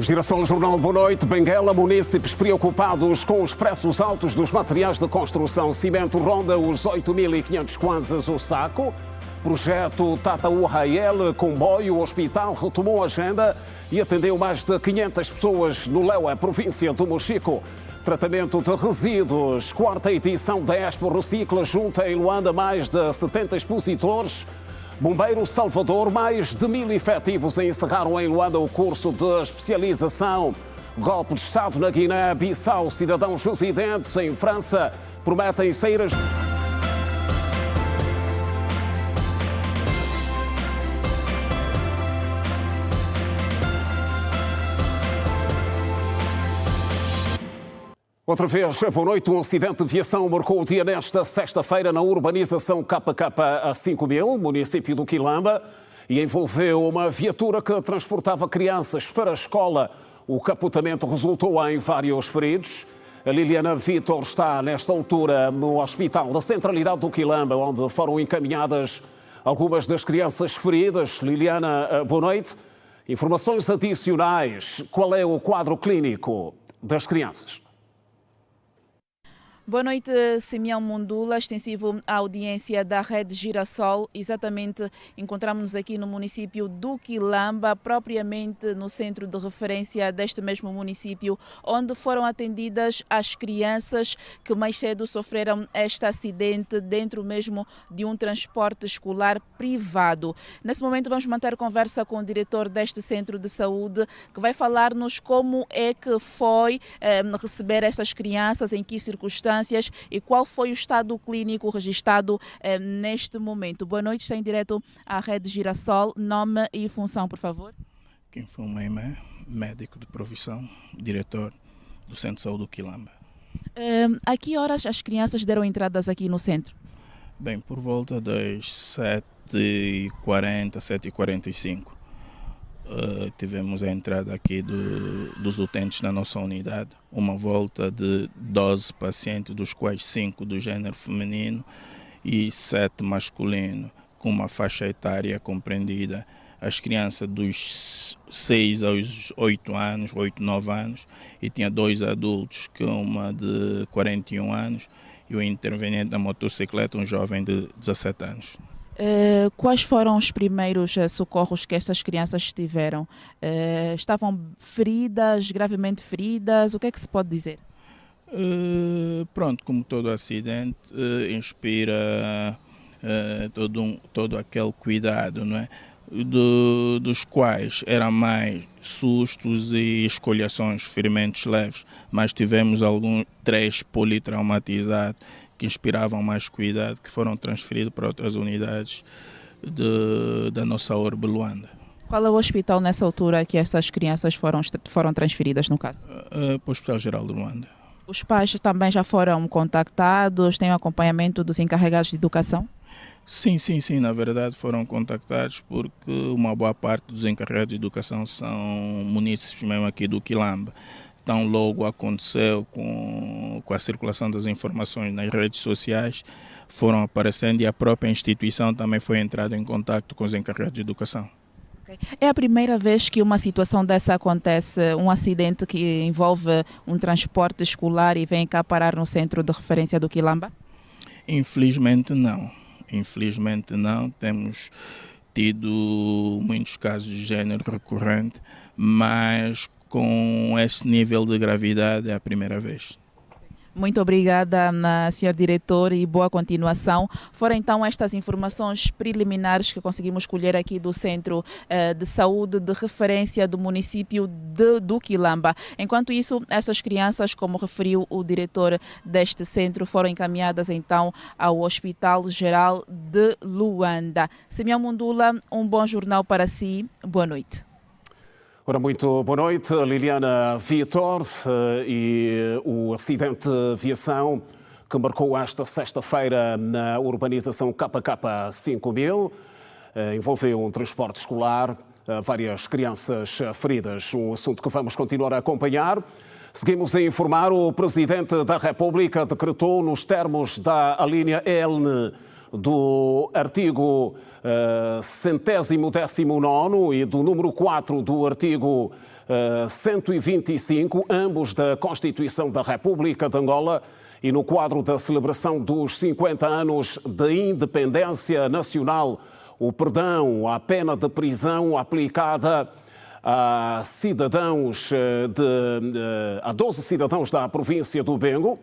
Girassol Jornal, boa noite. Benguela, munícipes preocupados com os preços altos dos materiais de construção. Cimento ronda os 8.500 kwanzas o saco. Projeto Tata Urrael, comboio, hospital, retomou a agenda e atendeu mais de 500 pessoas no Leua, província do Mochico. Tratamento de resíduos, quarta edição da Expo Recicla, junta em Luanda mais de 70 expositores. Bombeiro Salvador, mais de 1.000 efetivos encerraram em Luanda o curso de especialização. Golpe de Estado na Guiné-Bissau, cidadãos residentes em França prometem sair as... Outra vez, boa noite. Um acidente de viação marcou o dia nesta sexta-feira na urbanização KK5000, município do Quilamba, e envolveu uma viatura que transportava crianças para a escola. O capotamento resultou em vários feridos. A Liliana Vitor está, nesta altura, no Hospital da Centralidade do Quilamba, onde foram encaminhadas algumas das crianças feridas. Liliana, boa noite. Informações adicionais. Qual é o quadro clínico das crianças? Boa noite, Simeão Mundula, extensivo à audiência da Rede Girassol. Exatamente, encontramos-nos aqui no município do Quilamba, propriamente no centro de referência deste mesmo município, onde foram atendidas as crianças que mais cedo sofreram este acidente dentro mesmo de um transporte escolar privado. Nesse momento vamos manter conversa com o diretor deste centro de saúde, que vai falar-nos como é que foi receber essas crianças, em que circunstâncias e qual foi o estado clínico registrado neste momento. Boa noite, está em direto à Rede Girassol. Nome e função, por favor. Quem foi o Maimé, médico de profissão, diretor do Centro de Saúde do Quilamba. A que horas as crianças deram entradas aqui no centro? Bem, por volta das 7h40, 7h45. Tivemos a entrada aqui dos utentes na nossa unidade, uma volta de 12 pacientes, dos quais 5 do género feminino e 7 masculino, com uma faixa etária compreendida as crianças dos 6 aos 8 anos, 8, 9 anos, e tinha 2 adultos, que uma de 41 anos e o interveniente da motocicleta, um jovem de 17 anos. Quais foram os primeiros socorros que essas crianças tiveram? Estavam feridas, gravemente feridas? O que é que se pode dizer? Pronto, como todo acidente, inspira todo aquele cuidado, não é? Dos quais eram mais sustos e escoliações, ferimentos leves, mas tivemos 3 politraumatizados que inspiravam mais cuidado, que foram transferidos para outras unidades da nossa urbe Luanda. Qual é o hospital nessa altura que essas crianças foram transferidas, no caso? Para o Hospital Geral de Luanda. Os pais também já foram contactados, têm o acompanhamento dos encarregados de educação? Sim, na verdade foram contactados, porque uma boa parte dos encarregados de educação são munícipes mesmo aqui do Quilamba. Então logo aconteceu com a circulação das informações nas redes sociais, foram aparecendo, e a própria instituição também foi entrada em contato com os encarregados de educação. É a primeira vez que uma situação dessa acontece, um acidente que envolve um transporte escolar e vem cá parar no centro de referência do Quilamba? Infelizmente não, temos tido muitos casos de género recorrente, mas com esse nível de gravidade é a primeira vez. Muito obrigada, Sr. Diretor, e boa continuação. Foram então estas informações preliminares que conseguimos colher aqui do Centro de Saúde de Referência do município do Quilamba. Enquanto isso, essas crianças, como referiu o diretor deste centro, foram encaminhadas então ao Hospital Geral de Luanda. Simeão Mundula, um bom jornal para si. Boa noite. Ora, muito boa noite, Liliana Vitor. E o acidente de viação que marcou esta sexta-feira na urbanização KK5000 envolveu um transporte escolar, várias crianças feridas, um assunto que vamos continuar a acompanhar. Seguimos a informar, o Presidente da República decretou, nos termos da alínea L do artigo 119º e do número 4 do artigo 125, ambos da Constituição da República de Angola, e no quadro da celebração dos 50 anos de independência nacional, o perdão à pena de prisão aplicada a cidadãos a 12 cidadãos da província do Bengo,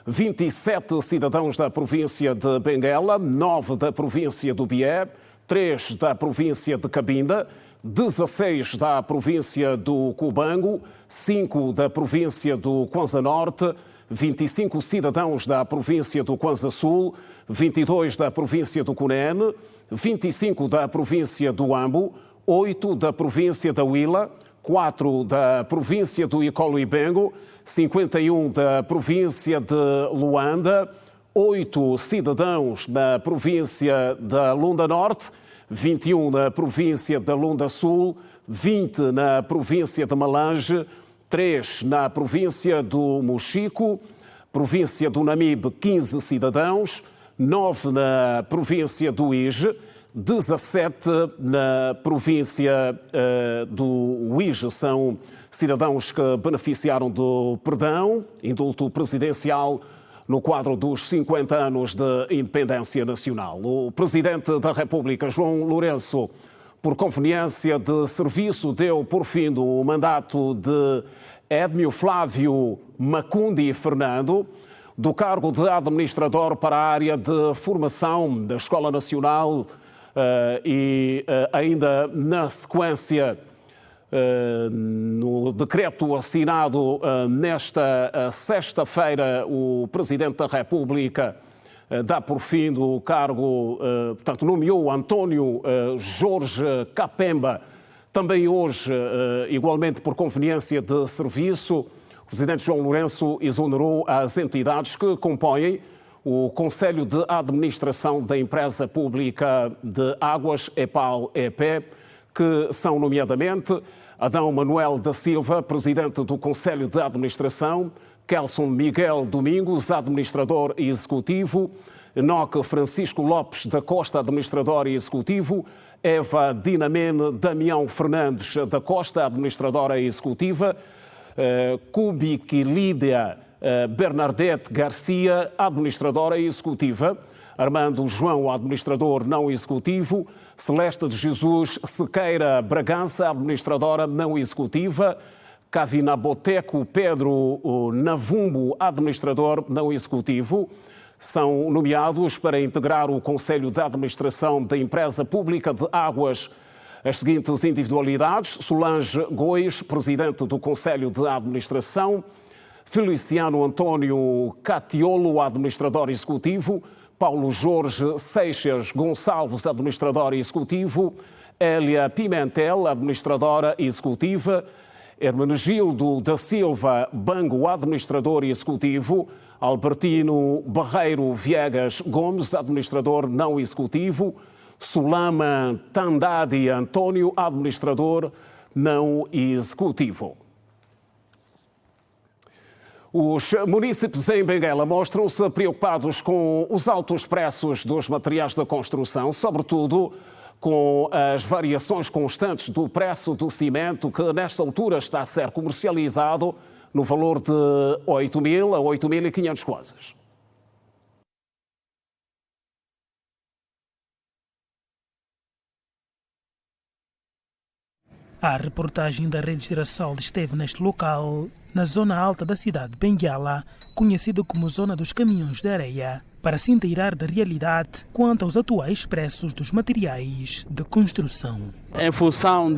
27 cidadãos da província de Benguela, 9 da província do Bié, 3 da província de Cabinda, 16 da província do Cubango, 5 da província do Kwanza Norte, 25 cidadãos da província do Kwanza Sul, 22 da província do Cunene, 25 da província do Ambo, 8 da província da Huila, 4 da província do Icolo e Bengo, 51 da província de Luanda, 8 cidadãos da província da Lunda Norte, 21 na província da Lunda Sul, 20 na província de Malange, 3 na província do Mochico, província do Namibe, 15 cidadãos, 9 na província do Ige, 17 na província do Uige. São cidadãos que beneficiaram do perdão, indulto presidencial, no quadro dos 50 anos de independência nacional. O Presidente da República, João Lourenço, por conveniência de serviço, deu por fim o mandato de Edmio Flávio Macundi Fernando, do cargo de administrador para a área de formação da Escola Nacional e ainda na sequência, no decreto assinado nesta sexta-feira, o Presidente da República dá por fim do cargo, portanto, nomeou António Jorge Capemba. Também hoje, igualmente por conveniência de serviço, o Presidente João Lourenço exonerou as entidades que compõem o Conselho de Administração da Empresa Pública de Águas, EPAL-EP, que são nomeadamente Adão Manuel da Silva, Presidente do Conselho de Administração, Kelson Miguel Domingos, Administrador Executivo, Enoque Francisco Lopes da Costa, Administrador Executivo, Eva Dinamene Damião Fernandes da Costa, Administradora Executiva, Kubik Lídia Bernadette Garcia, Administradora Executiva, Armando João, Administrador Não Executivo, Celeste de Jesus Sequeira Bragança, Administradora Não Executiva, Kavina Boteco Pedro Navumbo, Administrador Não Executivo. São nomeados para integrar o Conselho de Administração da Empresa Pública de Águas as seguintes individualidades: Solange Góis, Presidente do Conselho de Administração, Feliciano Antônio Catiolo, Administrador Executivo, Paulo Jorge Seixas Gonçalves, Administrador Executivo, Hélia Pimentel, Administradora Executiva, Hermenegildo da Silva Bango, Administrador Executivo, Albertino Barreiro Viegas Gomes, Administrador Não Executivo, Sulama Tandadi Antônio, Administrador Não Executivo. Os munícipes em Benguela mostram-se preocupados com os altos preços dos materiais da construção, sobretudo com as variações constantes do preço do cimento, que nesta altura está a ser comercializado no valor de 8.000 a 8.500 kwanzas. A reportagem da Rede Girassol esteve neste local, na zona alta da cidade de Benguela, conhecido como Zona dos Caminhões de Areia, para se inteirar da realidade quanto aos atuais preços dos materiais de construção. Em função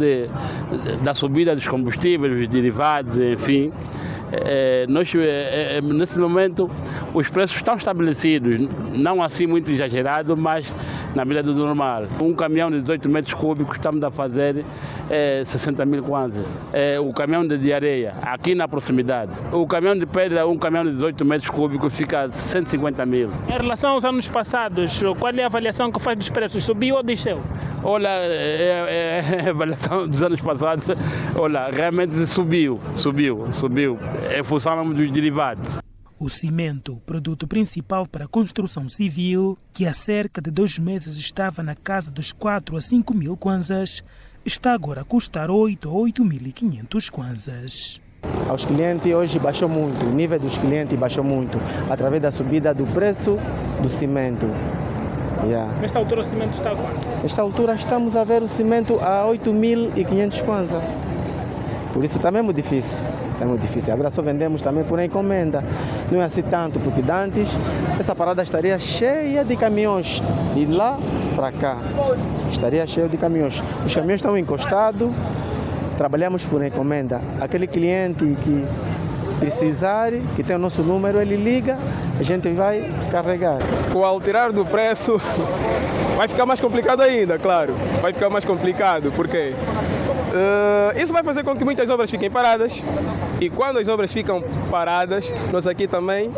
da subida dos combustíveis, dos derivados, enfim, nós, nesse momento, os preços estão estabelecidos, não assim muito exagerado, mas na medida do normal. Um caminhão de 18 metros cúbicos estamos a fazer 60.000 kwanzas. O caminhão de areia, aqui na proximidade. O caminhão de pedra, um caminhão de 18 metros cúbicos, fica 150.000. Em relação aos anos passados, qual é a avaliação que faz dos preços? Subiu ou desceu? Olha, a avaliação dos anos passados, olha, realmente subiu. Em função dos derivados. O cimento, produto principal para a construção civil, que há cerca de 2 meses estava na casa dos 4 a 5 mil kwanzas, está agora a custar 8 a 8.500 kwanzas. Aos clientes hoje baixou muito, o nível dos clientes baixou muito, através da subida do preço do cimento. Nesta altura o cimento está a quanto? Nesta altura estamos a ver o cimento a 8.500 kwanza. Por isso está mesmo difícil. Está muito difícil. Agora só vendemos também por encomenda. Não é assim tanto, porque antes essa parada estaria cheia de caminhões. De lá para cá estaria cheia de caminhões. Os caminhões estão encostados. Trabalhamos por encomenda. Aquele cliente que precisar, que tem o nosso número, ele liga, a gente vai carregar. Com o alterar do preço, vai ficar mais complicado ainda, claro. Vai ficar mais complicado, porque isso vai fazer com que muitas obras fiquem paradas. E quando as obras ficam paradas, nós aqui também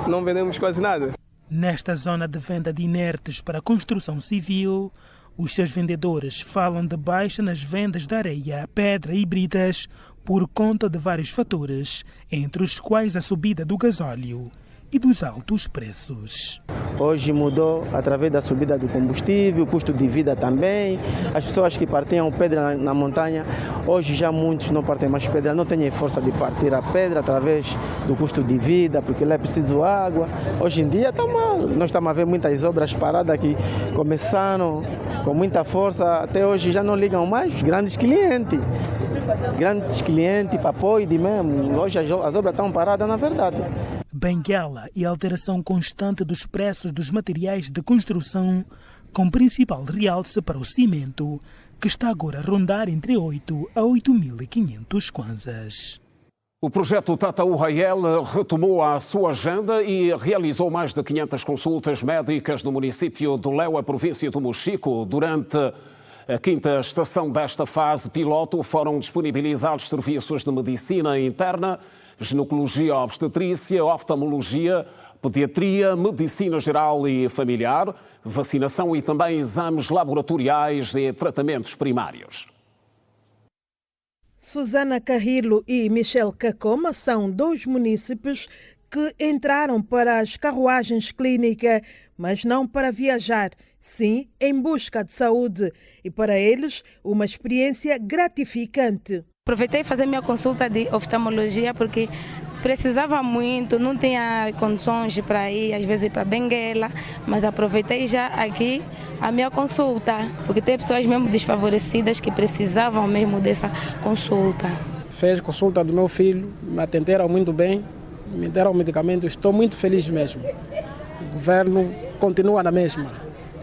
não vendemos quase nada. Nesta zona de venda de inertes para a construção civil, os seus vendedores falam de baixa nas vendas de areia, pedra e bridas por conta de vários fatores, entre os quais a subida do gasóleo e dos altos preços. Hoje mudou através da subida do combustível, o custo de vida também. As pessoas que partiam pedra na montanha, hoje já muitos não partem mais pedra, não têm força de partir a pedra através do custo de vida, porque lá é preciso água. Hoje em dia está mal. Nós estamos a ver muitas obras paradas que começaram com muita força, até hoje já não ligam mais grandes clientes. Grandes clientes para apoio de mesmo. Hoje as obras estão paradas, na verdade. Benguela e alteração constante dos preços dos materiais de construção, com principal realce para o cimento, que está agora a rondar entre 8 a 8.500 kwanzas. O projeto Tata Urrael retomou a sua agenda e realizou mais de 500 consultas médicas no município do Leua, província do Mochico. Durante a quinta estação desta fase piloto foram disponibilizados serviços de medicina interna, ginecologia obstetrícia, oftalmologia, pediatria, medicina geral e familiar, vacinação e também exames laboratoriais e tratamentos primários. Susana Carrillo e Michel Cacoma são dois munícipes que entraram para as carruagens clínicas, mas não para viajar, sim em busca de saúde. E para eles, uma experiência gratificante. Aproveitei fazer minha consulta de oftalmologia porque precisava muito, não tinha condições para ir, às vezes para Benguela, mas aproveitei já aqui a minha consulta, porque tem pessoas mesmo desfavorecidas que precisavam mesmo dessa consulta. Fez consulta do meu filho, me atenderam muito bem, me deram medicamento, estou muito feliz mesmo. O governo continua na mesma,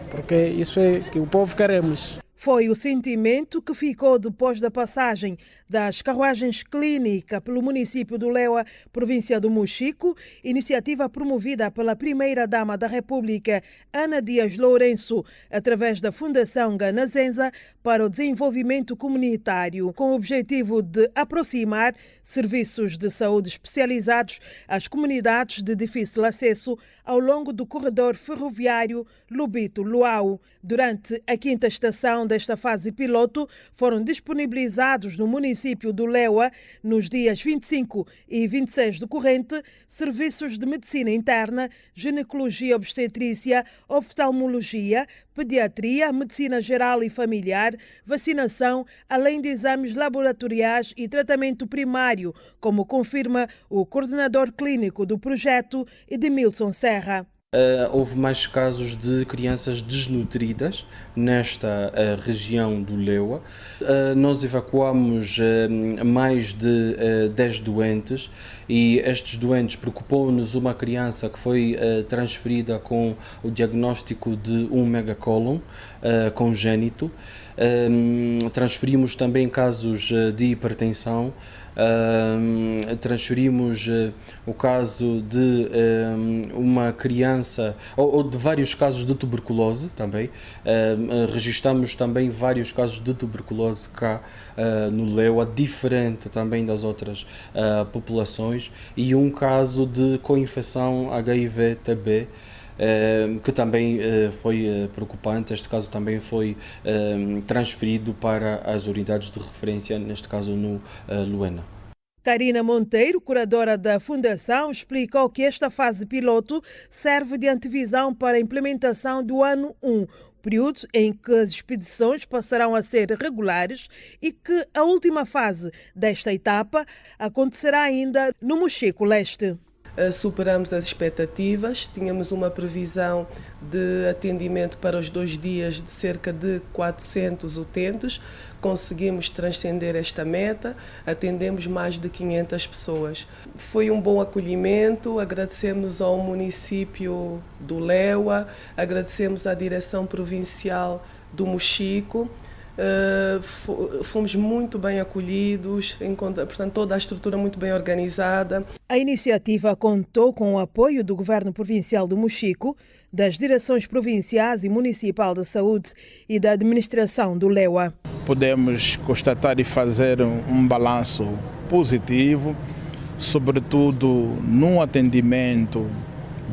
porque isso é que o povo queremos. Foi o sentimento que ficou depois da passagem das carruagens clínicas pelo município do Leua, província do Mochico, iniciativa promovida pela primeira-dama da República, Ana Dias Lourenço, através da Fundação Ganazenza para o Desenvolvimento Comunitário, com o objetivo de aproximar serviços de saúde especializados às comunidades de difícil acesso ao longo do corredor ferroviário Lubito-Luau. Durante a quinta estação desta fase piloto, foram disponibilizados no município do Leua, nos dias 25 e 26 do corrente, serviços de medicina interna, ginecologia obstetrícia, oftalmologia, pediatria, medicina geral e familiar, vacinação, além de exames laboratoriais e tratamento primário, como confirma o coordenador clínico do projeto, Edmilson Serra. Houve mais casos de crianças desnutridas nesta região do Leua. Nós evacuamos mais de 10 doentes e estes doentes preocupou-nos uma criança que foi transferida com o diagnóstico de um megacólon congénito. Transferimos também casos de hipertensão. Transferimos o caso de uma criança, ou de vários casos de tuberculose também. Registramos também vários casos de tuberculose cá no Leua, diferente também das outras populações, e um caso de co-infecção HIV-TB, que também foi preocupante. Este caso também foi transferido para as unidades de referência, neste caso no Luena. Karina Monteiro, curadora da Fundação, explicou que esta fase piloto serve de antevisão para a implementação do ano 1, período em que as expedições passarão a ser regulares e que a última fase desta etapa acontecerá ainda no Mochico Leste. Superamos as expectativas, tínhamos uma previsão de atendimento para os 2 dias de cerca de 400 utentes, conseguimos transcender esta meta, atendemos mais de 500 pessoas. Foi um bom acolhimento, agradecemos ao município do Lewa, agradecemos à direção provincial do Mochico. Fomos muito bem acolhidos, portanto toda a estrutura muito bem organizada. A iniciativa contou com o apoio do Governo Provincial do Mochico, das Direções Provinciais e Municipal de Saúde e da Administração do Lewa. Podemos constatar e fazer um balanço positivo, sobretudo no atendimento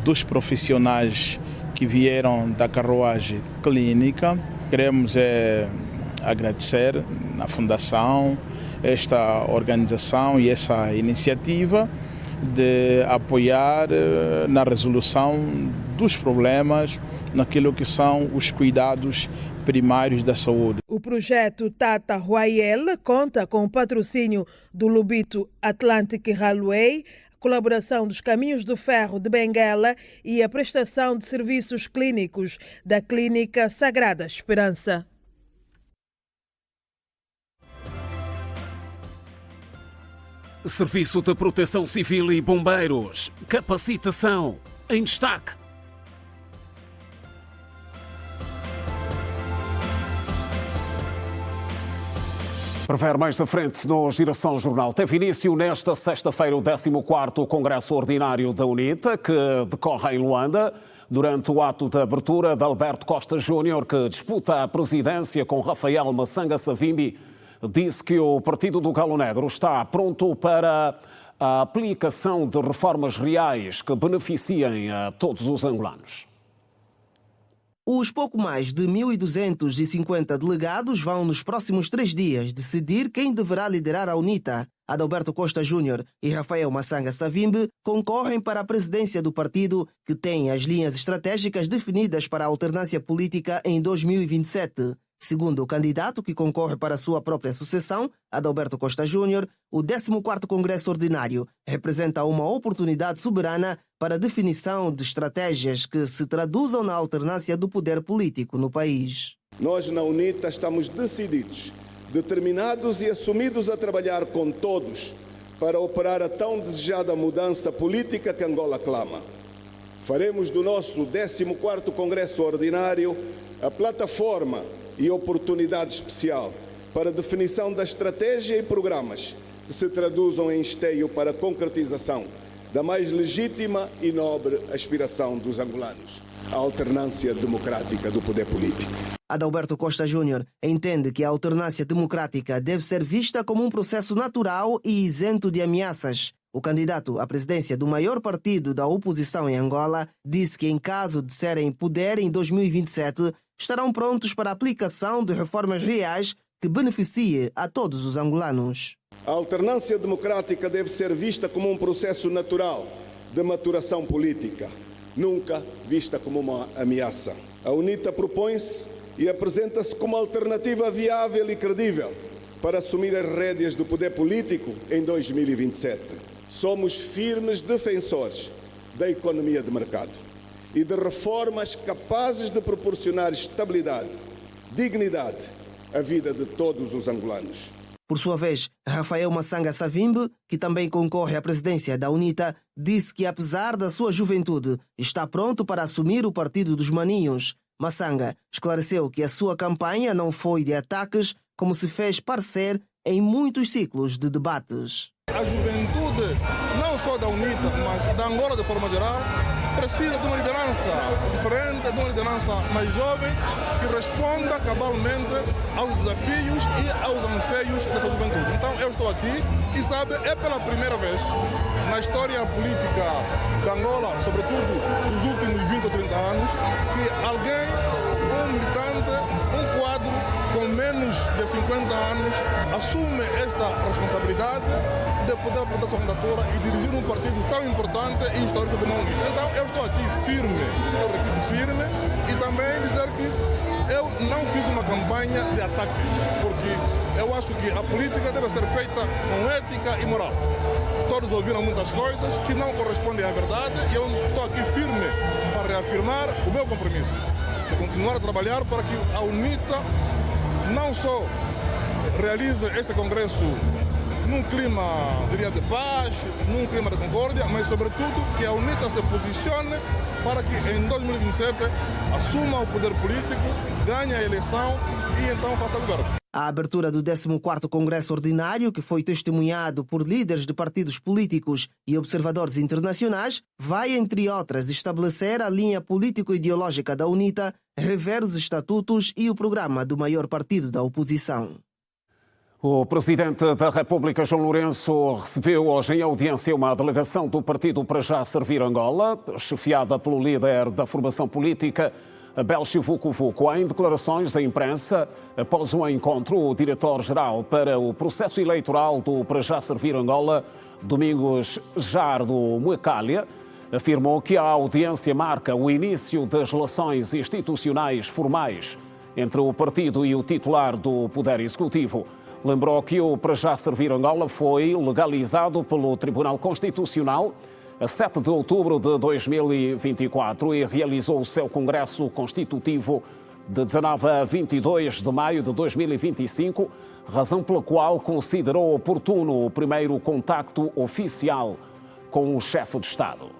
dos profissionais que vieram da carruagem clínica. Queremos agradecer na Fundação esta organização e essa iniciativa de apoiar na resolução dos problemas, naquilo que são os cuidados primários da saúde. O projeto Tata Huayel conta com o patrocínio do Lobito Atlantic Railway, colaboração dos Caminhos de Ferro de Benguela e a prestação de serviços clínicos da Clínica Sagrada Esperança. Serviço de Proteção Civil e Bombeiros. Capacitação em destaque. Para ver mais à frente no Giração Jornal, teve início nesta sexta-feira o 14º Congresso Ordinário da UNITA, que decorre em Luanda, durante o ato de abertura de Alberto Costa Júnior, que disputa a presidência com Rafael Massanga Savimbi, disse que o Partido do Galo Negro está pronto para a aplicação de reformas reais que beneficiem a todos os angolanos. Os pouco mais de 1.250 delegados vão nos próximos 3 dias decidir quem deverá liderar a UNITA. Adalberto Costa Júnior e Rafael Massanga Savimbi concorrem para a presidência do partido, que tem as linhas estratégicas definidas para a alternância política em 2027. Segundo o candidato que concorre para a sua própria sucessão, Adalberto Costa Júnior, o 14º Congresso Ordinário representa uma oportunidade soberana para a definição de estratégias que se traduzam na alternância do poder político no país. Nós na UNITA estamos decididos, determinados e assumidos a trabalhar com todos para operar a tão desejada mudança política que Angola clama. Faremos do nosso 14º Congresso Ordinário a plataforma e oportunidade especial para a definição da estratégia e programas que se traduzam em esteio para a concretização da mais legítima e nobre aspiração dos angolanos, a alternância democrática do poder político. Adalberto Costa Júnior entende que a alternância democrática deve ser vista como um processo natural e isento de ameaças. O candidato à presidência do maior partido da oposição em Angola disse que, em caso de serem poder em 2027, estarão prontos para a aplicação de reformas reais que beneficiem a todos os angolanos. A alternância democrática deve ser vista como um processo natural de maturação política, nunca vista como uma ameaça. A UNITA propõe-se e apresenta-se como alternativa viável e credível para assumir as rédeas do poder político em 2027. Somos firmes defensores da economia de mercado e de reformas capazes de proporcionar estabilidade, dignidade à vida de todos os angolanos. Por sua vez, Rafael Massanga Savimbi, que também concorre à presidência da UNITA, disse que, apesar da sua juventude, está pronto para assumir o Partido dos Maninhos. Massanga esclareceu que a sua campanha não foi de ataques, como se fez parecer em muitos ciclos de debates. A juventude, não só da UNITA, mas da Angola de forma geral, precisa de uma liderança diferente, de uma liderança mais jovem, que responda cabalmente aos desafios e aos anseios dessa juventude. Então eu estou aqui e, sabe, é pela primeira vez na história política da Angola, sobretudo nos últimos 20 ou 30 anos, que alguém, um militante, um quadro com menos menos de 50 anos assume esta responsabilidade de poder apresentar sua candidatura e dirigir um partido tão importante e histórico como a UNITA. Então eu estou aqui firme, eu repito firme, e também dizer que eu não fiz uma campanha de ataques, porque eu acho que a política deve ser feita com ética e moral. Todos ouviram muitas coisas que não correspondem à verdade e eu estou aqui firme para reafirmar o meu compromisso de continuar a trabalhar para que a UNITA não só realize este congresso num clima, diria, de paz, num clima de concórdia, mas sobretudo que a UNITA se posicione para que em 2027 assuma o poder político, ganhe a eleição e então faça governo. A abertura do 14º Congresso Ordinário, que foi testemunhado por líderes de partidos políticos e observadores internacionais, vai, entre outras, estabelecer a linha político-ideológica da UNITA, rever os estatutos e o programa do maior partido da oposição. O Presidente da República, João Lourenço, recebeu hoje em audiência uma delegação do Partido para Já Servir Angola, chefiada pelo líder da formação política, Abel Vucu. Em declarações à imprensa, após o encontro, o diretor-geral para o processo eleitoral do Para Já Servir Angola, Domingos Jardo Muecalha, afirmou que a audiência marca o início das relações institucionais formais entre o partido e o titular do Poder Executivo. Lembrou que o Para Já Servir Angola foi legalizado pelo Tribunal Constitucional a 7 de outubro de 2024 e realizou o seu Congresso Constitutivo de 19 a 22 de maio de 2025, razão pela qual considerou oportuno o primeiro contacto oficial com o chefe de Estado.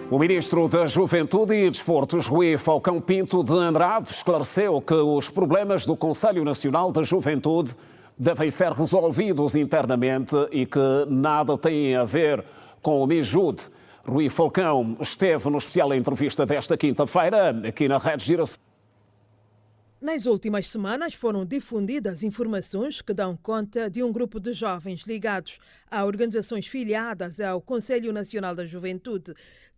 O ministro da Juventude e Desportos, Rui Falcão Pinto de Andrade, esclareceu que os problemas do Conselho Nacional da Juventude devem ser resolvidos internamente e que nada tem a ver com o MIJUD. Rui Falcão esteve no especial entrevista desta quinta-feira, aqui na Rede Girassol. Nas últimas semanas foram difundidas informações que dão conta de um grupo de jovens ligados a organizações filiadas ao Conselho Nacional da Juventude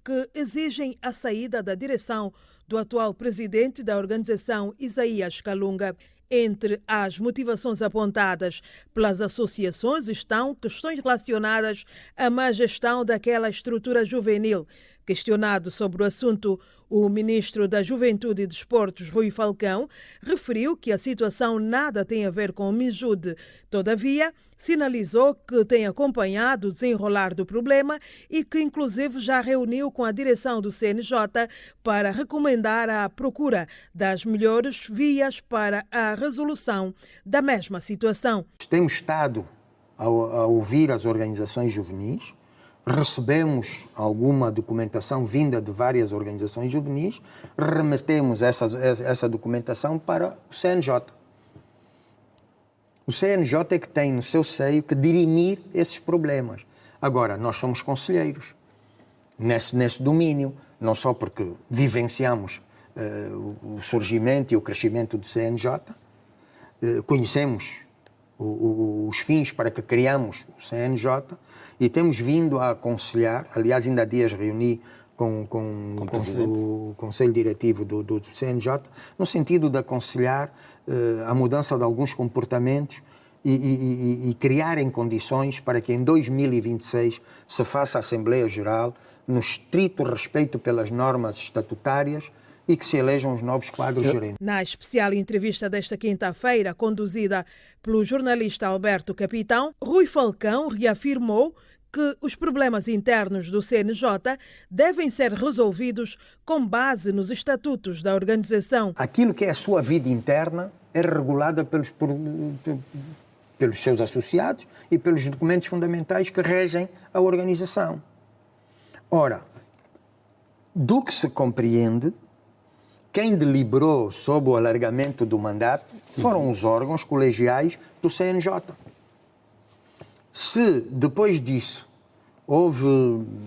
que exigem a saída da direção do atual presidente da organização, Isaías Kalunga. Entre as motivações apontadas pelas associações estão questões relacionadas à má gestão daquela estrutura juvenil. Questionado sobre o assunto, o ministro da Juventude e Desportos, Rui Falcão, referiu que a situação nada tem a ver com o MIJUD. Todavia, sinalizou que tem acompanhado o desenrolar do problema e que, inclusive, já reuniu com a direção do CNJ para recomendar a procura das melhores vias para a resolução da mesma situação. Temos estado a ouvir as organizações juvenis. Recebemos alguma documentação vinda de várias organizações juvenis, remetemos essa documentação para o CNJ. O CNJ é que tem no seu seio que dirimir esses problemas. Agora, nós somos conselheiros nesse domínio, não só porque vivenciamos o surgimento e o crescimento do CNJ, conhecemos os fins para que criamos o CNJ, e temos vindo a aconselhar, aliás, ainda há dias reuni com o Conselho Diretivo do CNJ, no sentido de aconselhar a mudança de alguns comportamentos e criarem condições para que em 2026 se faça a Assembleia Geral no estrito respeito pelas normas estatutárias e que se elejam os novos quadros gerentes. Na especial entrevista desta quinta-feira, conduzida pelo jornalista Alberto Capitão, Rui Falcão reafirmou que os problemas internos do CNJ devem ser resolvidos com base nos estatutos da organização. Aquilo que é a sua vida interna é regulada pelos seus associados e pelos documentos fundamentais que regem a organização. Ora, do que se compreende, quem deliberou sobre o alargamento do mandato foram os órgãos colegiais do CNJ. Se, depois disso, houve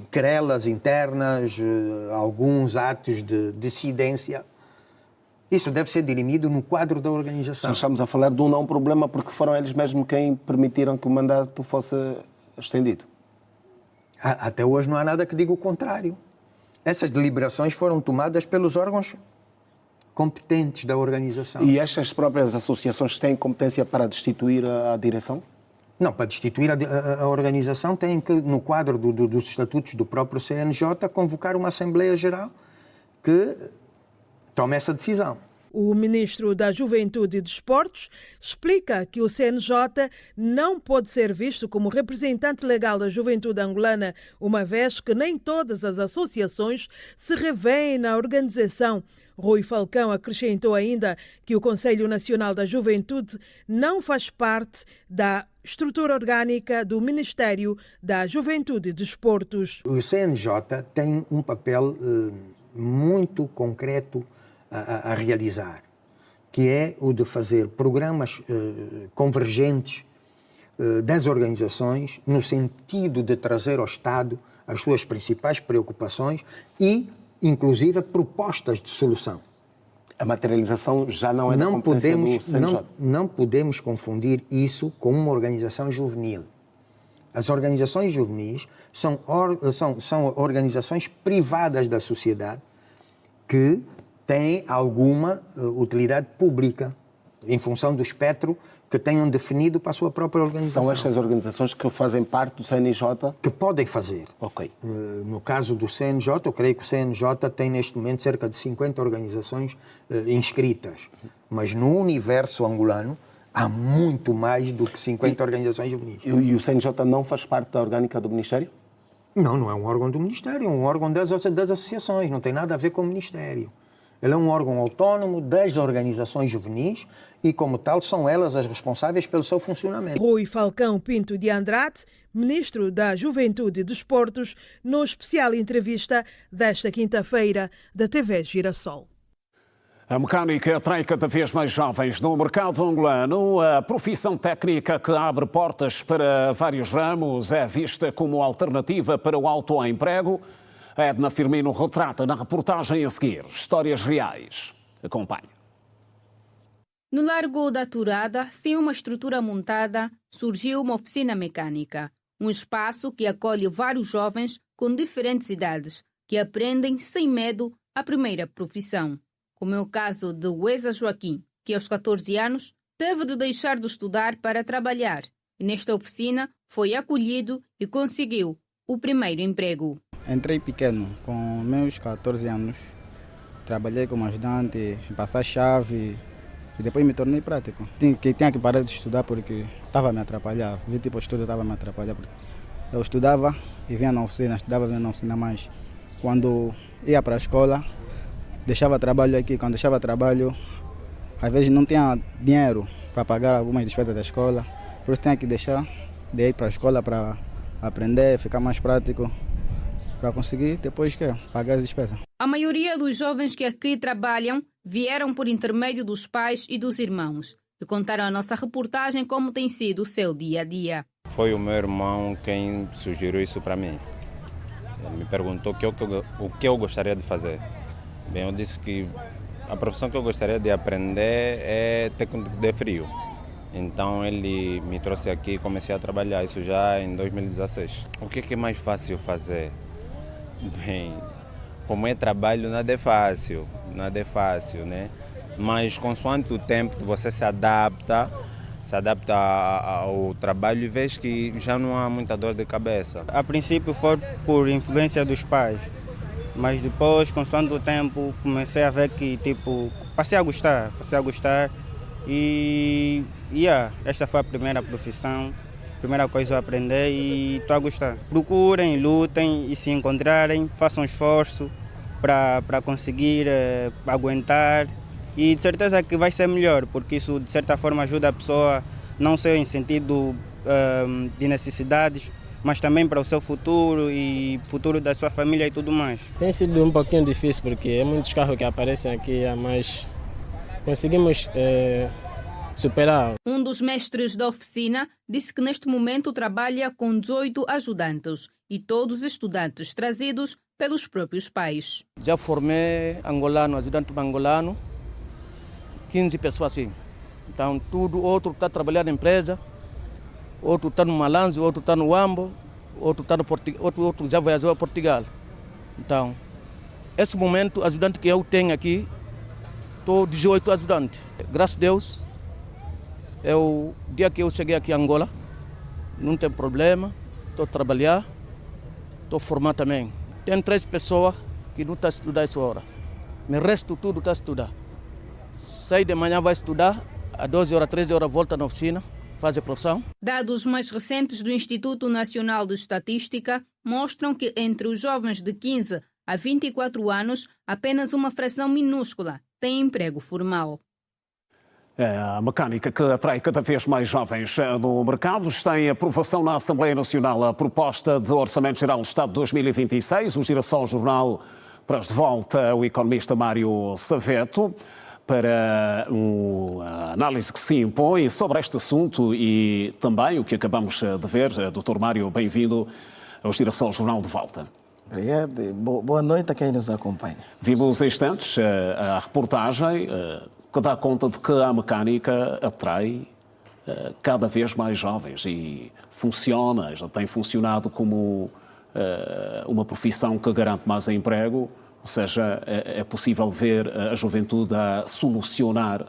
querelas internas, alguns atos de dissidência, isso deve ser dirimido no quadro da organização. Nós estamos a falar de um não problema porque foram eles mesmos quem permitiram que o mandato fosse estendido. Até hoje não há nada que diga o contrário. Essas deliberações foram tomadas pelos órgãos competentes da organização. E estas próprias associações têm competência para destituir a direção? Não, para destituir a organização tem que, no quadro dos estatutos do próprio CNJ, convocar uma Assembleia Geral que tome essa decisão. O ministro da Juventude e Desportos explica que o CNJ não pode ser visto como representante legal da juventude angolana, uma vez que nem todas as associações se revêem na organização. Rui Falcão acrescentou ainda que o Conselho Nacional da Juventude não faz parte da estrutura orgânica do Ministério da Juventude e Desportos. O CNJ tem um papel muito concreto a realizar, que é o de fazer programas convergentes das organizações no sentido de trazer ao Estado as suas principais preocupações e, inclusive, propostas de solução. A materialização já não é da competência do CNJ. Não podemos confundir isso com uma organização juvenil. As organizações juvenis são organizações privadas da sociedade que têm alguma utilidade pública em função do espectro que tenham definido para a sua própria organização. São estas organizações que fazem parte do CNJ? Que podem fazer. Ok. No caso do CNJ, eu creio que o CNJ tem neste momento cerca de 50 organizações inscritas. Mas no universo angolano há muito mais do que 50 organizações juvenis. E o CNJ não faz parte da orgânica do Ministério? Não, não é um órgão do Ministério, é um órgão das associações, não tem nada a ver com o Ministério. Ele é um órgão autônomo das organizações juvenis e, como tal, são elas as responsáveis pelo seu funcionamento. Rui Falcão Pinto de Andrade, ministro da Juventude e Desportos, no especial entrevista desta quinta-feira da TV Girassol. A mecânica atrai cada vez mais jovens no mercado angolano. A profissão técnica que abre portas para vários ramos é vista como alternativa para o autoemprego. Edna Firmino retrata na reportagem a seguir histórias reais. Acompanhe. No Largo da Turada, sem uma estrutura montada, surgiu uma oficina mecânica. Um espaço que acolhe vários jovens com diferentes idades, que aprendem sem medo a primeira profissão. Como é o caso de Weza Joaquim, que aos 14 anos teve de deixar de estudar para trabalhar. E nesta oficina foi acolhido e conseguiu o primeiro emprego. Entrei pequeno, com meus 14 anos. Trabalhei como ajudante, passar chave e depois me tornei prático. Tinha que parar de estudar porque estava a me atrapalhar. Vi tipo estudo estava a me atrapalhar. Eu estudava e vinha na oficina, estudava e vinha na oficina mais. Quando ia para a escola, deixava trabalho aqui. Quando deixava trabalho, às vezes não tinha dinheiro para pagar algumas despesas da escola. Por isso tinha que deixar de ir para a escola para aprender, ficar mais prático, para conseguir depois pagar as despesas. A maioria dos jovens que aqui trabalham vieram por intermédio dos pais e dos irmãos e contaram à nossa reportagem como tem sido o seu dia a dia. Foi o meu irmão quem sugeriu isso para mim. Ele me perguntou o que eu gostaria de fazer. Bem, eu disse que a profissão que eu gostaria de aprender é técnico de frio. Então ele me trouxe aqui e comecei a trabalhar, isso já em 2016. O que é mais fácil fazer? Bem, como é trabalho, nada é fácil, né? Mas consoante o tempo, você se adapta ao trabalho e vês que já não há muita dor de cabeça. A princípio foi por influência dos pais, mas depois, consoante o tempo, comecei a ver que, passei a gostar e esta foi a primeira profissão. Primeira coisa a aprender e estou a gostar. Procurem, lutem e se encontrarem, façam esforço para conseguir aguentar e de certeza que vai ser melhor, porque isso de certa forma ajuda a pessoa não só em sentido de necessidades, mas também para o seu futuro e futuro da sua família e tudo mais. Tem sido um pouquinho difícil porque é muitos carros que aparecem aqui, mas conseguimos superar. Um dos mestres da oficina disse que neste momento trabalha com 18 ajudantes e todos estudantes trazidos pelos próprios pais. Já formei ajudante angolano, 15 pessoas assim. Então, outro está trabalhando na empresa, outro está no Malanze, outro está no Ambo, outro está no outro já viajou a Portugal. Então, esse momento, ajudante que eu tenho aqui, estou 18 ajudantes. Graças a Deus, o dia que eu cheguei aqui em Angola, não tem problema, estou a trabalhar, estou a formar também. Tem 3 pessoas que não estão a estudar essa hora. O resto tudo está a estudar. Sai de manhã, vai estudar, às 12 horas, 13 horas volta na oficina, faz a profissão. Dados mais recentes do Instituto Nacional de Estatística mostram que entre os jovens de 15 a 24 anos, apenas uma fração minúscula tem emprego formal. A mecânica que atrai cada vez mais jovens no mercado está em aprovação na Assembleia Nacional. A proposta de Orçamento Geral do Estado 2026, o Girassol Jornal traz de volta o economista Mário Saveto para uma análise que se impõe sobre este assunto e também o que acabamos de ver. Dr. Mário, bem-vindo ao Girassol Jornal de volta. Obrigado. Boa noite a quem nos acompanha. Vimos em instantes a reportagem que dá conta de que a mecânica atrai cada vez mais jovens e funciona, já tem funcionado como uma profissão que garante mais emprego, ou seja, é possível ver a juventude a solucionar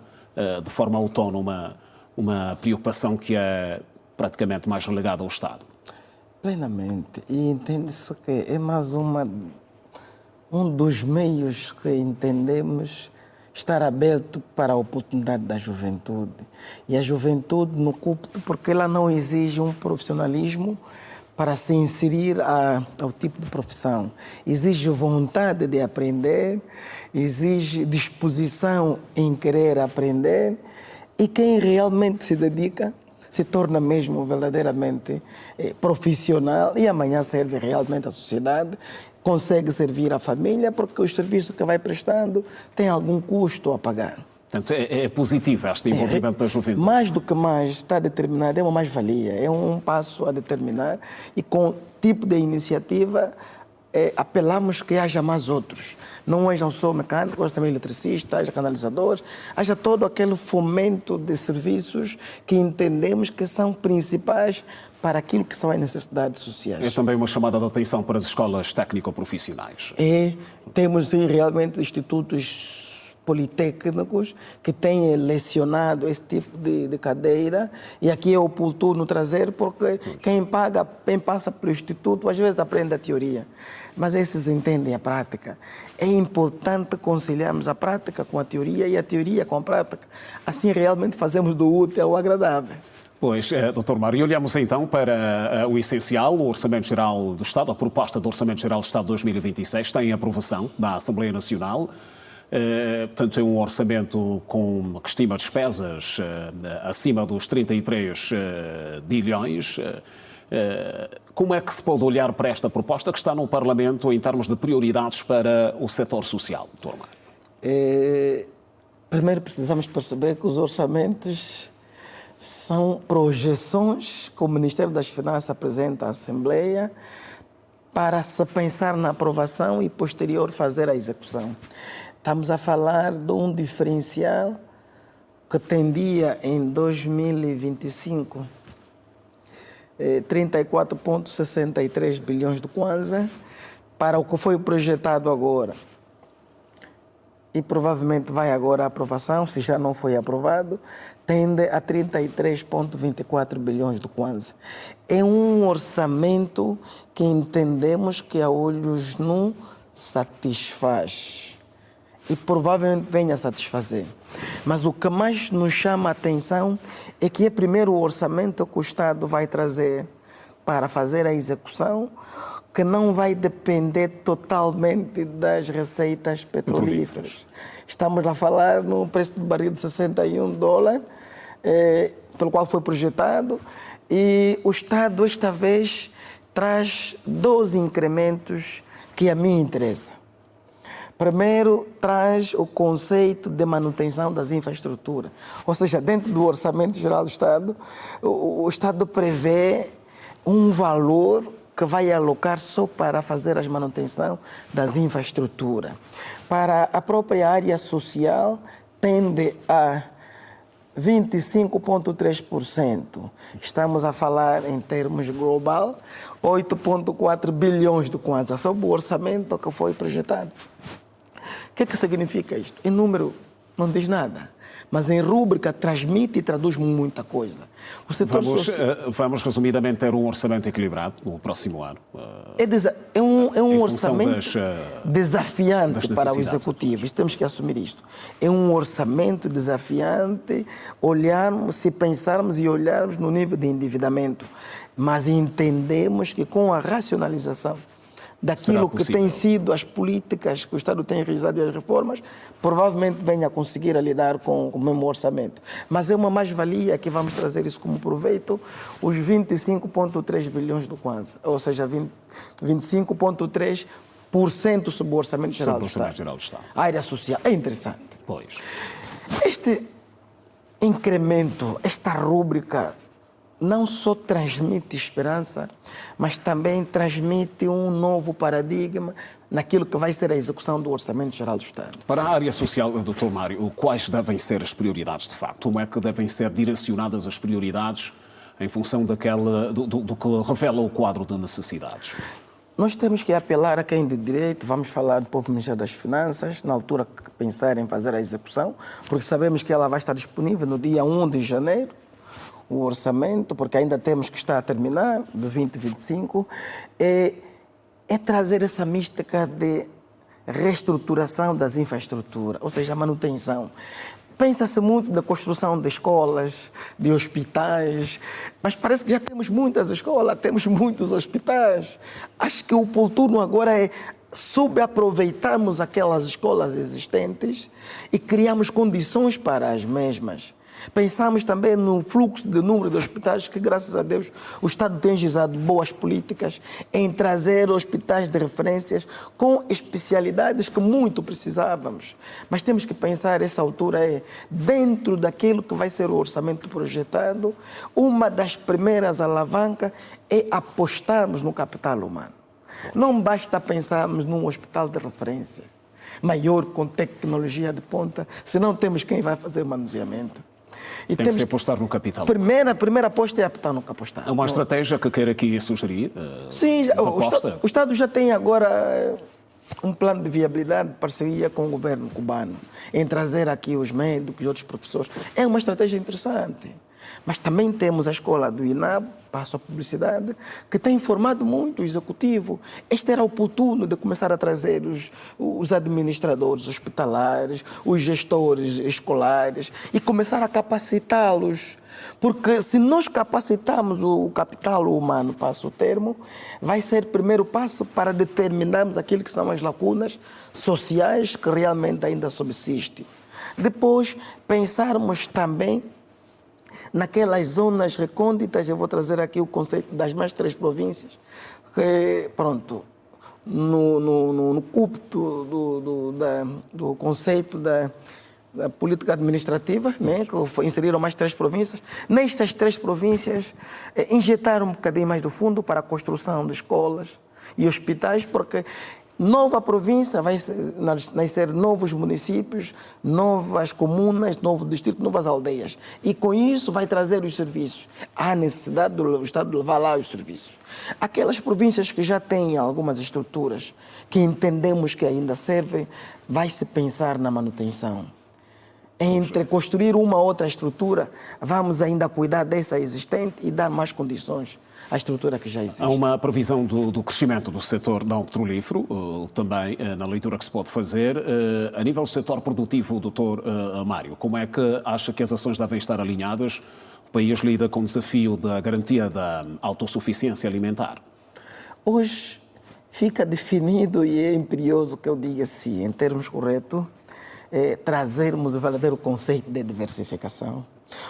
de forma autónoma uma preocupação que é praticamente mais relegada ao Estado. Plenamente. E entende-se que é mais um dos meios que entendemos estar aberto para a oportunidade da juventude. E a juventude no CUPT, porque ela não exige um profissionalismo para se inserir ao tipo de profissão. Exige vontade de aprender, exige disposição em querer aprender, e quem realmente se dedica se torna mesmo verdadeiramente profissional e amanhã serve realmente à sociedade, consegue servir a família, porque o serviço que vai prestando tem algum custo a pagar. Portanto, é positivo este envolvimento da juventude. Mais do que mais está determinado, é uma mais-valia, é um passo a determinar, e com o tipo de iniciativa apelamos que haja mais outros. Não hajam só mecânicos, haja também eletricistas, haja canalizadores, haja todo aquele fomento de serviços que entendemos que são principais para aquilo que são as necessidades sociais. É também uma chamada de atenção para as escolas técnico-profissionais. Temos realmente institutos politécnicos que têm lecionado esse tipo de cadeira, e aqui é oportuno trazer, porque quem passa pelo instituto às vezes aprende a teoria, mas esses entendem a prática. É importante conciliarmos a prática com a teoria e a teoria com a prática. Assim realmente fazemos do útil ao agradável. Pois, Dr. Mário, olhamos então para o essencial. O Orçamento Geral do Estado, a proposta do Orçamento Geral do Estado 2026 tem aprovação da Assembleia Nacional. Portanto, é um orçamento que estima despesas acima dos 33 bilhões. Como é que se pode olhar para esta proposta que está no Parlamento em termos de prioridades para o setor social, Dr. Mário? Primeiro precisamos perceber que os orçamentos são projeções que o Ministério das Finanças apresenta à Assembleia para se pensar na aprovação e posterior fazer a execução. Estamos a falar de um diferencial que tendia em 2025 34,63 bilhões de kwanza para o que foi projetado agora. E provavelmente vai agora à aprovação, se já não foi aprovado, tende a 33,24 bilhões de kwanza. É um orçamento que entendemos que a olhos nu satisfaz. E provavelmente venha a satisfazer. Mas o que mais nos chama a atenção é que é primeiro o orçamento que o Estado vai trazer para fazer a execução, que não vai depender totalmente das receitas petrolíferas. Estamos a falar no preço do barril de $61, pelo qual foi projetado, e o Estado esta vez traz 12 incrementos que a mim interessam. Primeiro, traz o conceito de manutenção das infraestruturas. Ou seja, dentro do Orçamento Geral do Estado, o Estado prevê um valor que vai alocar só para fazer a manutenção das infraestruturas. Para a própria área social, tende a 25,3%. Estamos a falar em termos global, 8,4 bilhões de kwanza, sob o orçamento que foi projetado. O que significa isto? Em número Não diz nada. Mas em rúbrica transmite e traduz muita coisa. O setor vamos resumidamente ter um orçamento equilibrado no próximo ano. É um orçamento desafiante para o Executivo. Temos que assumir isto. É um orçamento desafiante se pensarmos e olharmos no nível de endividamento. Mas entendemos que com a racionalização daquilo que tem sido as políticas que o Estado tem realizado e as reformas, provavelmente venha a conseguir lidar com o mesmo orçamento. Mas é uma mais-valia que vamos trazer isso como proveito, os 25,3 bilhões do Kwanza, ou seja, 25,3% sobre o Orçamento Geral do Estado. A área social é interessante. Pois. Este incremento, esta rúbrica, não só transmite esperança, mas também transmite um novo paradigma naquilo que vai ser a execução do Orçamento Geral do Estado. Para a área social, Dr. Mário, quais devem ser as prioridades de facto? Como é que devem ser direcionadas as prioridades em função do que revela o quadro de necessidades? Nós temos que apelar a quem de direito, vamos falar do próprio Ministério das Finanças, na altura que pensar em fazer a execução, porque sabemos que ela vai estar disponível no dia 1 de janeiro, o orçamento, porque ainda temos que estar a terminar, de 2025, é trazer essa mística de reestruturação das infraestruturas, ou seja, a manutenção. Pensa-se muito na construção de escolas, de hospitais, mas parece que já temos muitas escolas, temos muitos hospitais. Acho que o oportuno agora é subaproveitarmos aquelas escolas existentes e criarmos condições para as mesmas. Pensamos também no fluxo de número de hospitais que, graças a Deus, o Estado tem realizado boas políticas em trazer hospitais de referências com especialidades que muito precisávamos. Mas temos que pensar, essa altura dentro daquilo que vai ser o orçamento projetado, uma das primeiras alavancas é apostarmos no capital humano. Não basta pensarmos num hospital de referência maior, com tecnologia de ponta, se não temos quem vai fazer o manuseamento. E tem que se apostar no capital. A primeira aposta é apostar no capital. É uma estratégia que quer aqui sugerir? Sim, o Estado já tem agora um plano de viabilidade de parceria com o governo cubano, em trazer aqui os médicos e outros professores. É uma estratégia interessante. Mas também temos a escola do INAB, passo a publicidade, que tem formado muito o executivo. Este era oportuno de começar a trazer os administradores hospitalares, os gestores escolares e começar a capacitá-los. Porque se nós capacitarmos o capital humano, passo o termo, vai ser o primeiro passo para determinarmos aquilo que são as lacunas sociais que realmente ainda subsistem. Depois, pensarmos também naquelas zonas recônditas. Eu vou trazer aqui o conceito das mais 3 províncias, que, pronto, no cúpito do conceito da política administrativa, né, que inseriram mais 3 províncias. Nestas 3 províncias, injetaram um bocadinho mais do fundo para a construção de escolas e hospitais, porque nova província vai nascer novos municípios, novas comunas, novo distrito, novas aldeias. E com isso vai trazer os serviços. Há necessidade do Estado levar lá os serviços. Aquelas províncias que já têm algumas estruturas, que entendemos que ainda servem, vai-se pensar na manutenção. Entre construir uma outra estrutura, vamos ainda cuidar dessa existente e dar mais condições à estrutura que já existe. Há uma previsão do crescimento do setor não petrolífero, também na leitura que se pode fazer. A nível do setor produtivo, Dr. Mário, como é que acha que as ações devem estar alinhadas? O país lida com o desafio da garantia da autossuficiência alimentar. Hoje fica definido, e é imperioso que eu diga assim, em termos corretos, trazermos o verdadeiro conceito de diversificação.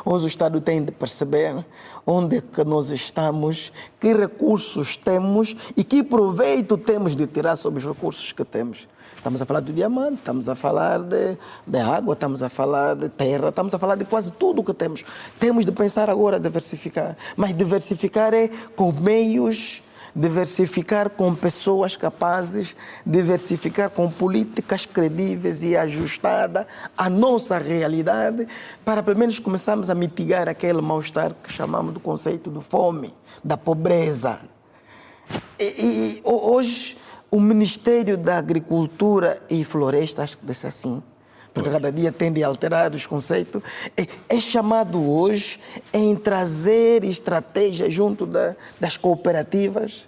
Hoje o Estado tem de perceber onde é que nós estamos, que recursos temos e que proveito temos de tirar sobre os recursos que temos. Estamos a falar do diamante, estamos a falar de água, estamos a falar de terra, estamos a falar de quase tudo o que temos. Temos de pensar agora diversificar, mas diversificar é com meios, diversificar com pessoas capazes, diversificar com políticas credíveis e ajustadas à nossa realidade, para pelo menos começarmos a mitigar aquele mal-estar que chamamos do conceito de fome, da pobreza. E hoje o Ministério da Agricultura e Floresta, acho que disse assim, porque cada dia tende a alterar os conceitos, é chamado hoje em trazer estratégias junto das cooperativas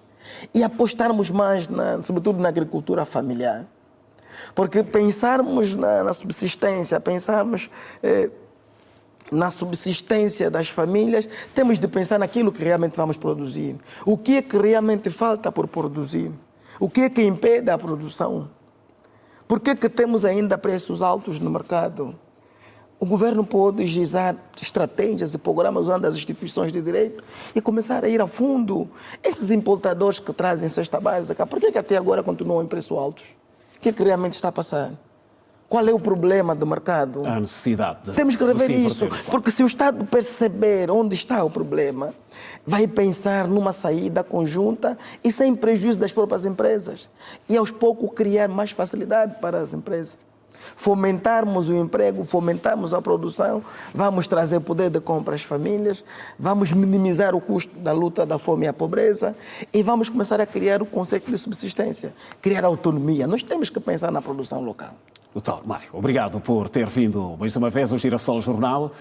e apostarmos mais, sobretudo na agricultura familiar. Porque pensarmos na subsistência, pensarmos na subsistência das famílias, temos de pensar naquilo que realmente vamos produzir. O que é que realmente falta por produzir? O que é que impede a produção? Por que é que temos ainda preços altos no mercado? O governo pode gizar estratégias e programas usando as instituições de direito e começar a ir a fundo. Esses importadores que trazem cesta básica, por que até agora continuam em preços altos? O que é que realmente está a passar? Qual é o problema do mercado? A necessidade. Temos que rever isso, porque se o Estado perceber onde está o problema, vai pensar numa saída conjunta e sem prejuízo das próprias empresas. E aos poucos criar mais facilidade para as empresas. Fomentarmos o emprego, fomentarmos a produção, vamos trazer poder de compra às famílias, vamos minimizar o custo da luta da fome e a pobreza e vamos começar a criar o conceito de subsistência, criar autonomia. Nós temos que pensar na produção local. Doutor Mário, obrigado por ter vindo mais uma vez ao Girassol Jornal.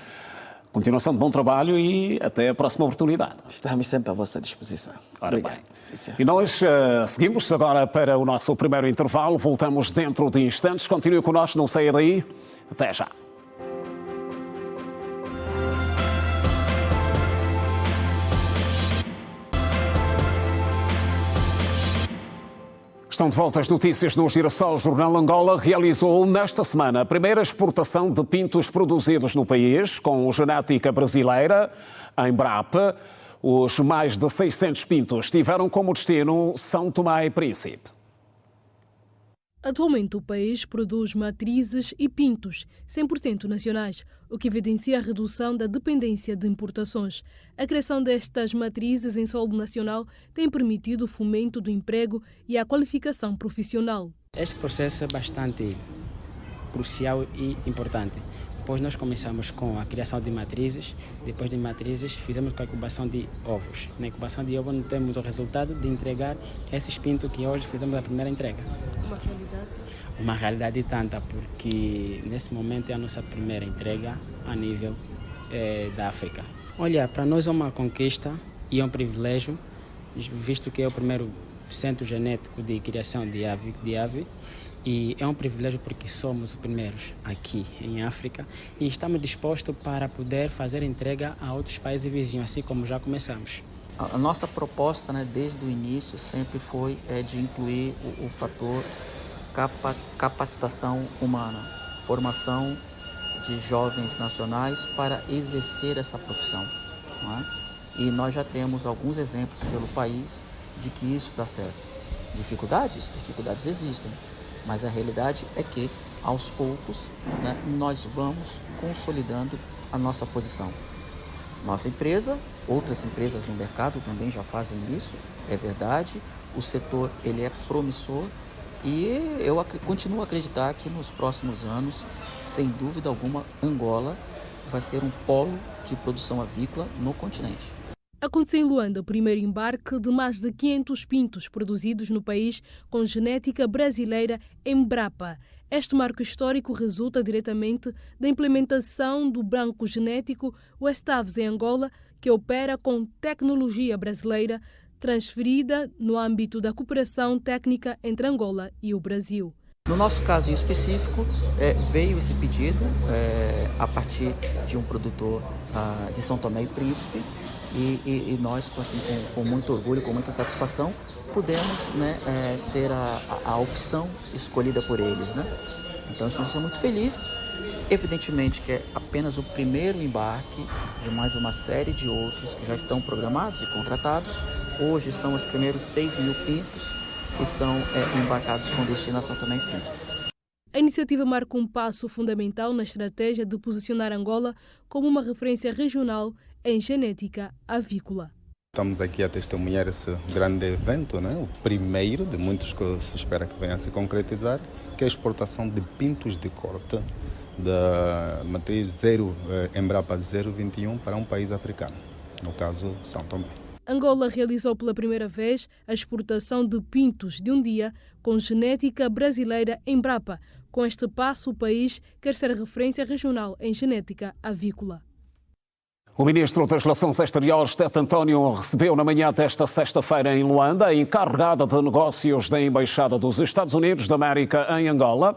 Continuação de bom trabalho e até a próxima oportunidade. Estamos sempre à vossa disposição. Ora bem. E nós seguimos agora para o nosso primeiro intervalo. Voltamos dentro de instantes. Continue connosco, não saia daí. Até já. Estão de volta as notícias no Girassol Jornal. Angola realizou nesta semana a primeira exportação de pintos produzidos no país, com genética brasileira, em Embrapa. Os mais de 600 pintos tiveram como destino São Tomé e Príncipe. Atualmente o país produz matrizes e pintos 100% nacionais, o que evidencia a redução da dependência de importações. A criação destas matrizes em solo nacional tem permitido o fomento do emprego e a qualificação profissional. Este processo é bastante crucial e importante, pois nós começamos com a criação de matrizes, depois de matrizes fizemos a incubação de ovos. Na incubação de ovos temos o resultado de entregar esses pintos que hoje fizemos a primeira entrega. Uma realidade tanta, porque nesse momento é a nossa primeira entrega a nível da África. Olha, para nós é uma conquista e é um privilégio, visto que é o primeiro centro genético de criação de ave. E é um privilégio porque somos os primeiros aqui em África e estamos dispostos para poder fazer entrega a outros países vizinhos, assim como já começamos. A nossa proposta, desde o início, sempre foi de incluir o fator capacitação humana, formação de jovens nacionais para exercer essa profissão. Não é? E nós já temos alguns exemplos pelo país de que isso dá certo. Dificuldades existem. Mas a realidade é que, aos poucos, nós vamos consolidando a nossa posição. Nossa empresa, outras empresas no mercado também já fazem isso, é verdade. O setor ele é promissor e eu continuo a acreditar que nos próximos anos, sem dúvida alguma, Angola vai ser um polo de produção avícola no continente. Aconteceu em Luanda o primeiro embarque de mais de 500 pintos produzidos no país com genética brasileira Embrapa. Este marco histórico resulta diretamente da implementação do banco genético West Aves em Angola, que opera com tecnologia brasileira transferida no âmbito da cooperação técnica entre Angola e o Brasil. No nosso caso em específico, veio esse pedido a partir de um produtor de São Tomé e Príncipe, e nós, assim, com muito orgulho, com muita satisfação, pudemos ser a opção escolhida por eles. Então, a gente é muito feliz. Evidentemente que é apenas o primeiro embarque de mais uma série de outros que já estão programados e contratados. Hoje são os primeiros 6.000 pintos que são embarcados com destino a São Tomé e Príncipe. A iniciativa marca um passo fundamental na estratégia de posicionar Angola como uma referência regional em genética avícola. Estamos aqui a testemunhar esse grande evento, o primeiro de muitos que se espera que venha a se concretizar, que é a exportação de pintos de corte da matriz Embrapa 021 para um país africano, no caso São Tomé. Angola realizou pela primeira vez a exportação de pintos de um dia com genética brasileira Embrapa, Com este passo, o país quer ser referência regional em genética avícola. O ministro das Relações Exteriores, Tete António, recebeu na manhã desta sexta-feira em Luanda a encarregada de negócios da Embaixada dos Estados Unidos da América em Angola.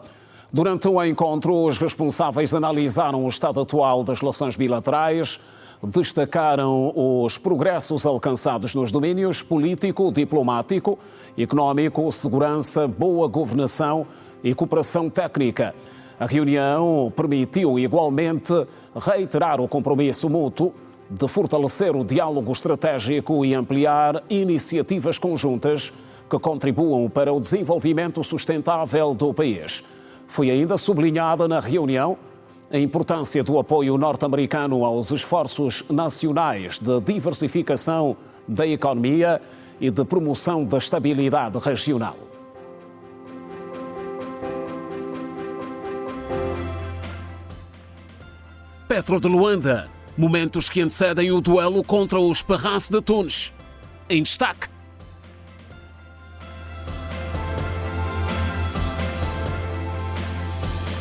Durante o encontro, os responsáveis analisaram o estado atual das relações bilaterais, destacaram os progressos alcançados nos domínios político, diplomático, económico, segurança, boa governação e cooperação técnica. A reunião permitiu igualmente reiterar o compromisso mútuo de fortalecer o diálogo estratégico e ampliar iniciativas conjuntas que contribuam para o desenvolvimento sustentável do país. Foi ainda sublinhada na reunião a importância do apoio norte-americano aos esforços nacionais de diversificação da economia e de promoção da estabilidade regional. Petro de Luanda, momentos que antecedem o duelo contra o Esperance de Tunes. Em destaque.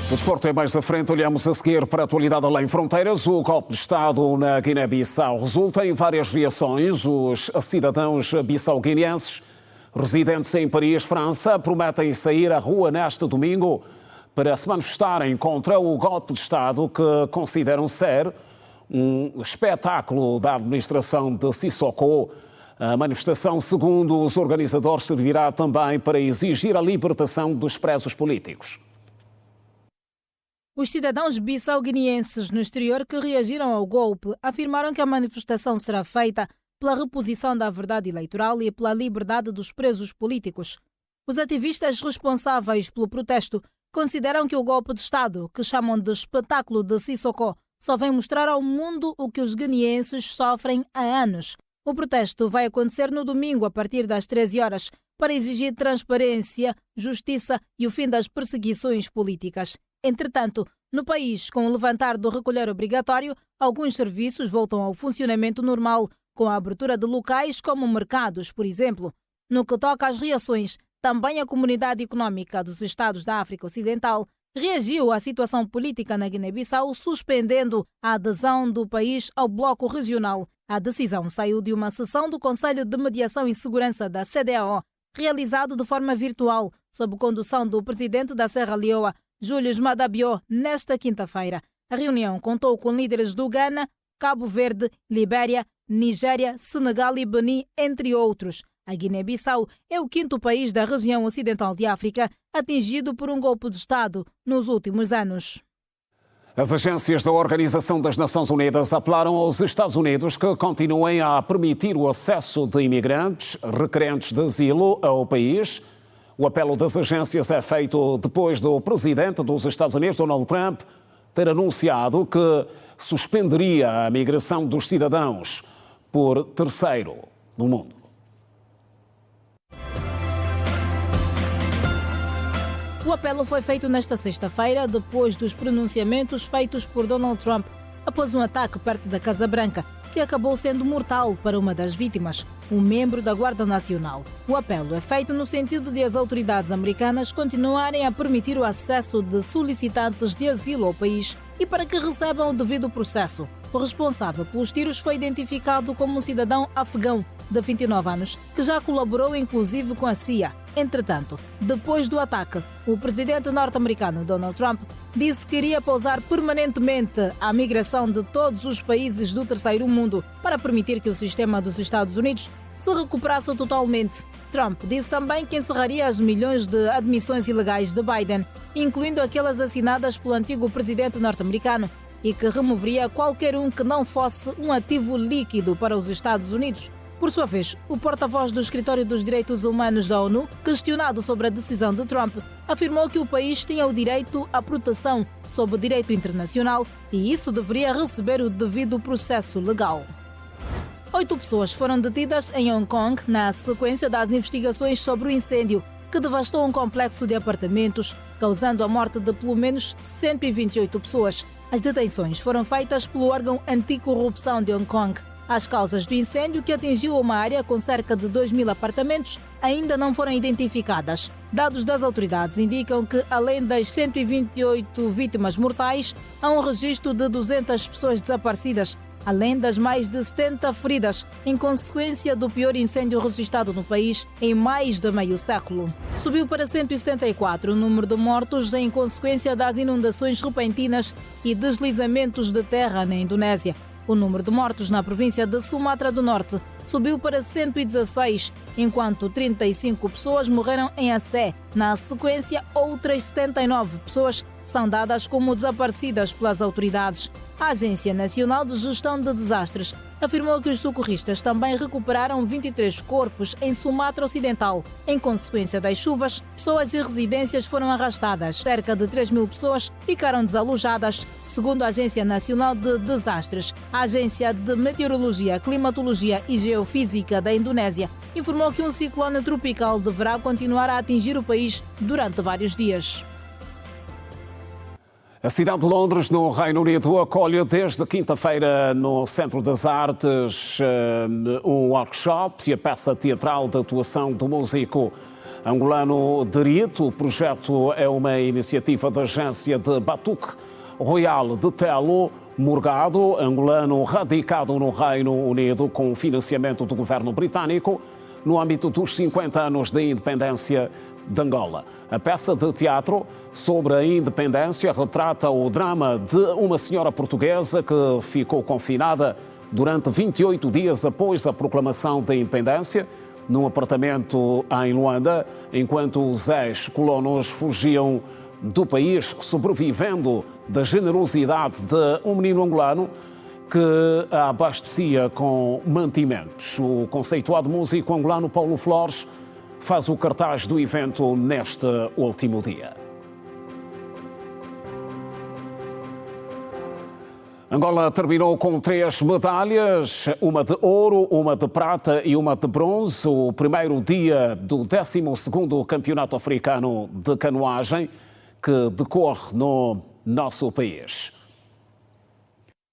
O desporto é mais à frente, olhamos a seguir para a atualidade além fronteiras. O golpe de Estado na Guiné-Bissau resulta em várias reações. Os cidadãos bissau-guineenses residentes em Paris, França, prometem sair à rua neste domingo para se manifestarem contra o golpe de Estado que consideram ser um espetáculo da administração de Sissoko. A manifestação, segundo os organizadores, servirá também para exigir a libertação dos presos políticos. Os cidadãos bissau-guineenses no exterior que reagiram ao golpe afirmaram que a manifestação será feita pela reposição da verdade eleitoral e pela liberdade dos presos políticos. Os ativistas responsáveis pelo protesto consideram que o golpe de Estado, que chamam de espetáculo de Sissoko, só vem mostrar ao mundo o que os guineenses sofrem há anos. O protesto vai acontecer no domingo a partir das 13 horas para exigir transparência, justiça e o fim das perseguições políticas. Entretanto, no país, com o levantar do recolher obrigatório, alguns serviços voltam ao funcionamento normal, com a abertura de locais como mercados, por exemplo. No que toca às reações, também a Comunidade Económica dos Estados da África Ocidental reagiu à situação política na Guiné-Bissau, suspendendo a adesão do país ao bloco regional. A decisão saiu de uma sessão do Conselho de Mediação e Segurança da CEDEAO, realizado de forma virtual, sob condução do presidente da Serra Leoa, Julius Maada Bio, nesta quinta-feira. A reunião contou com líderes do Ghana, Cabo Verde, Libéria, Nigéria, Senegal e Benin, entre outros. A Guiné-Bissau é o quinto país da região ocidental de África atingido por um golpe de Estado nos últimos anos. As agências da Organização das Nações Unidas apelaram aos Estados Unidos que continuem a permitir o acesso de imigrantes requerentes de asilo ao país. O apelo das agências é feito depois do presidente dos Estados Unidos, Donald Trump, ter anunciado que suspenderia a migração dos cidadãos por terceiro no mundo. O apelo foi feito nesta sexta-feira, depois dos pronunciamentos feitos por Donald Trump após um ataque perto da Casa Branca, que acabou sendo mortal para uma das vítimas, um membro da Guarda Nacional. O apelo é feito no sentido de as autoridades americanas continuarem a permitir o acesso de solicitantes de asilo ao país e para que recebam o devido processo. O responsável pelos tiros foi identificado como um cidadão afegão de 29 anos, que já colaborou inclusive com a CIA. Entretanto, depois do ataque, o presidente norte-americano Donald Trump disse que iria pausar permanentemente a migração de todos os países do terceiro mundo para permitir que o sistema dos Estados Unidos se recuperasse totalmente. Trump disse também que encerraria as milhões de admissões ilegais de Biden, incluindo aquelas assinadas pelo antigo presidente norte-americano, e que removeria qualquer um que não fosse um ativo líquido para os Estados Unidos. Por sua vez, o porta-voz do Escritório dos Direitos Humanos da ONU, questionado sobre a decisão de Trump, afirmou que o país tinha o direito à proteção sob o direito internacional e isso deveria receber o devido processo legal. 8 pessoas foram detidas em Hong Kong na sequência das investigações sobre o incêndio que devastou um complexo de apartamentos, causando a morte de pelo menos 128 pessoas. As detenções foram feitas pelo órgão anticorrupção de Hong Kong. As causas do incêndio, que atingiu uma área com cerca de 2.000 apartamentos, ainda não foram identificadas. Dados das autoridades indicam que, além das 128 vítimas mortais, há um registro de 200 pessoas desaparecidas, além das mais de 70 feridas, em consequência do pior incêndio registrado no país em mais de meio século. Subiu para 174 o número de mortos em consequência das inundações repentinas e deslizamentos de terra na Indonésia. O número de mortos na província de Sumatra do Norte subiu para 116, enquanto 35 pessoas morreram em Aceh. Na sequência, outras 79 pessoas são dadas como desaparecidas pelas autoridades. A Agência Nacional de Gestão de Desastres afirmou que os socorristas também recuperaram 23 corpos em Sumatra Ocidental. Em consequência das chuvas, pessoas e residências foram arrastadas. Cerca de 3.000 pessoas ficaram desalojadas, segundo a Agência Nacional de Desastres. A Agência de Meteorologia, Climatologia e Geofísica da Indonésia informou que um ciclone tropical deverá continuar a atingir o país durante vários dias. A cidade de Londres, no Reino Unido, acolhe desde quinta-feira no Centro das Artes um workshop e a peça teatral de atuação do músico angolano Derito. O projeto é uma iniciativa da agência de Batuque Royal de Telo Morgado, angolano radicado no Reino Unido com financiamento do governo britânico no âmbito dos 50 anos da independência de Angola. A peça de teatro sobre a independência retrata o drama de uma senhora portuguesa que ficou confinada durante 28 dias após a proclamação da independência num apartamento em Luanda, enquanto os ex-colonos fugiam do país, sobrevivendo da generosidade de um menino angolano que a abastecia com mantimentos. O conceituado músico angolano Paulo Flores faz o cartaz do evento neste último dia. Angola terminou com 3 medalhas, uma de ouro, uma de prata e uma de bronze. O primeiro dia do 12º Campeonato Africano de Canoagem, que decorre no nosso país.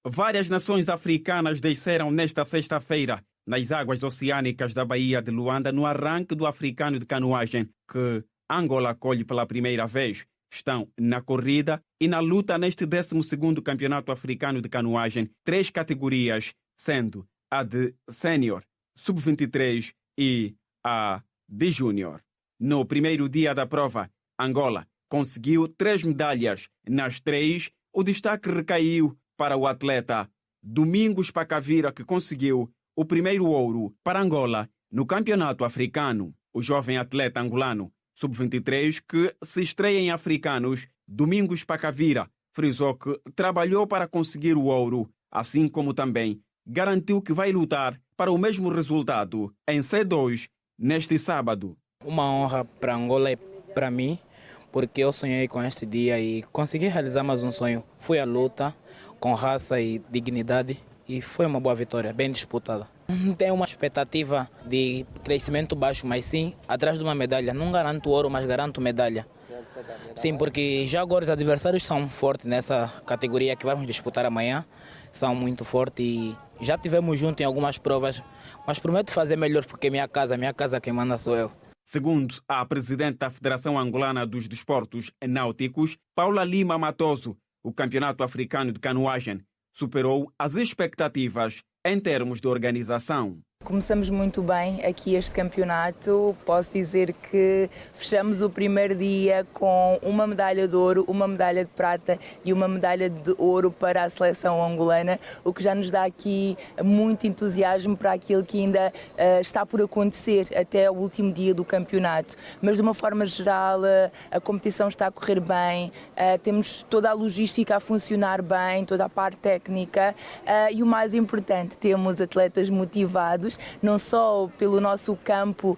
Várias nações africanas desceram nesta sexta-feira nas águas oceânicas da Baía de Luanda no arranque do Africano de Canoagem, que Angola acolhe pela primeira vez. Estão na corrida e na luta neste 12º Campeonato Africano de Canoagem, 3 categorias, sendo a de Sénior, Sub-23 e a de Júnior. No primeiro dia da prova, Angola conseguiu 3 medalhas. Nas 3, o destaque recaiu para o atleta Domingos Pacavira, que conseguiu o primeiro ouro para Angola no Campeonato Africano. O jovem atleta angolano Sub-23, que se estreia em Africanos, Domingos Pacavira, frisou que trabalhou para conseguir o ouro, assim como também garantiu que vai lutar para o mesmo resultado em C2 neste sábado. Uma honra para Angola e para mim, porque eu sonhei com este dia e consegui realizar mais um sonho. Fui à luta com raça e dignidade e foi uma boa vitória, bem disputada. Não tenho uma expectativa de crescimento baixo, mas sim, atrás de uma medalha. Não garanto ouro, mas garanto medalha. Sim, porque já agora os adversários são fortes nessa categoria que vamos disputar amanhã. São muito fortes e já tivemos junto em algumas provas, mas prometo fazer melhor porque minha casa quem manda sou eu. Segundo a presidente da Federação Angolana dos Desportos Náuticos, Paula Lima Matoso, o Campeonato Africano de Canoagem superou as expectativas em termos de organização. Começamos muito bem aqui este campeonato. Posso dizer que fechamos o primeiro dia com uma medalha de ouro, uma medalha de prata e uma medalha de ouro para a seleção angolana, o que já nos dá aqui muito entusiasmo para aquilo que ainda está por acontecer até o último dia do campeonato. Mas de uma forma geral a competição está a correr bem, temos toda a logística a funcionar bem, toda a parte técnica e o mais importante, temos atletas motivados, não só pelo nosso campo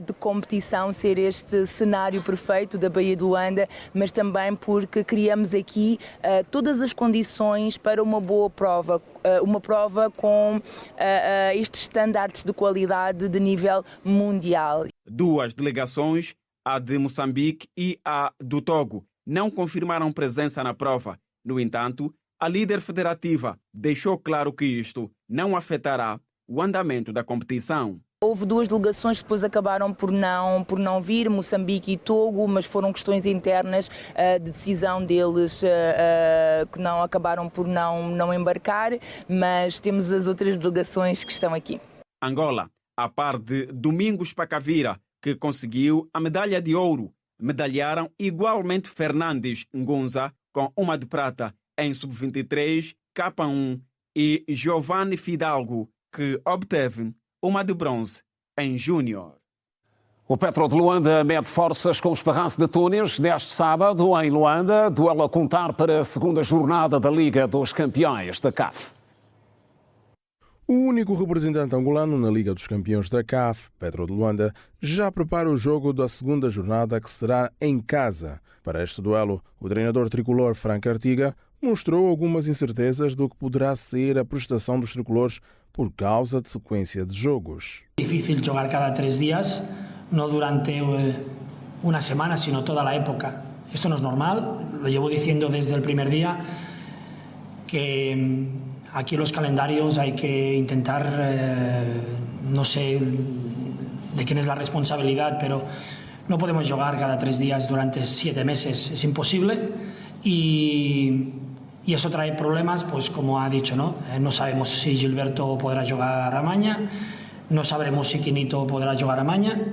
de competição ser este cenário perfeito da Baía de Luanda, mas também porque criamos aqui todas as condições para uma boa prova, uma prova com estes estándares de qualidade de nível mundial. 2 delegações, a de Moçambique e a do Togo, não confirmaram presença na prova. No entanto, A líder federativa deixou claro que isto não afetará o andamento da competição. Houve 2 delegações que depois acabaram por não vir, Moçambique e Togo, mas foram questões internas de decisão deles que não acabaram por não embarcar, mas temos as outras delegações que estão aqui. Angola, a par de Domingos Pacavira, que conseguiu a medalha de ouro, medalharam igualmente Fernandes Ngunza com uma de prata em sub-23 K1 e Giovanni Fidalgo, que obteve uma de bronze em júnior. O Petro de Luanda mede forças com o Esperance de Tunis neste sábado em Luanda, duelo a contar para a segunda jornada da Liga dos Campeões da CAF. O único representante angolano na Liga dos Campeões da CAF, Petro de Luanda, já prepara o jogo da segunda jornada que será em casa. Para este duelo, o treinador tricolor Frank Artiga mostrou algumas incertezas do que poderá ser a prestação dos tricolores por causa de sequência de jogos. Difícil jogar cada 3 días, no durante una semana, sino toda la época. Esto no es normal, lo llevo diciendo desde el primer día, que aquí los calendarios hay que intentar, no sé de quién es la responsabilidad, pero no podemos jugar cada 3 días durante 7 meses, es imposible y eso trae problemas, pues como ha dicho, ¿no? No sabemos si Gilberto podrá jugar a mañana, no sabremos si Quinito podrá jugar a mañana,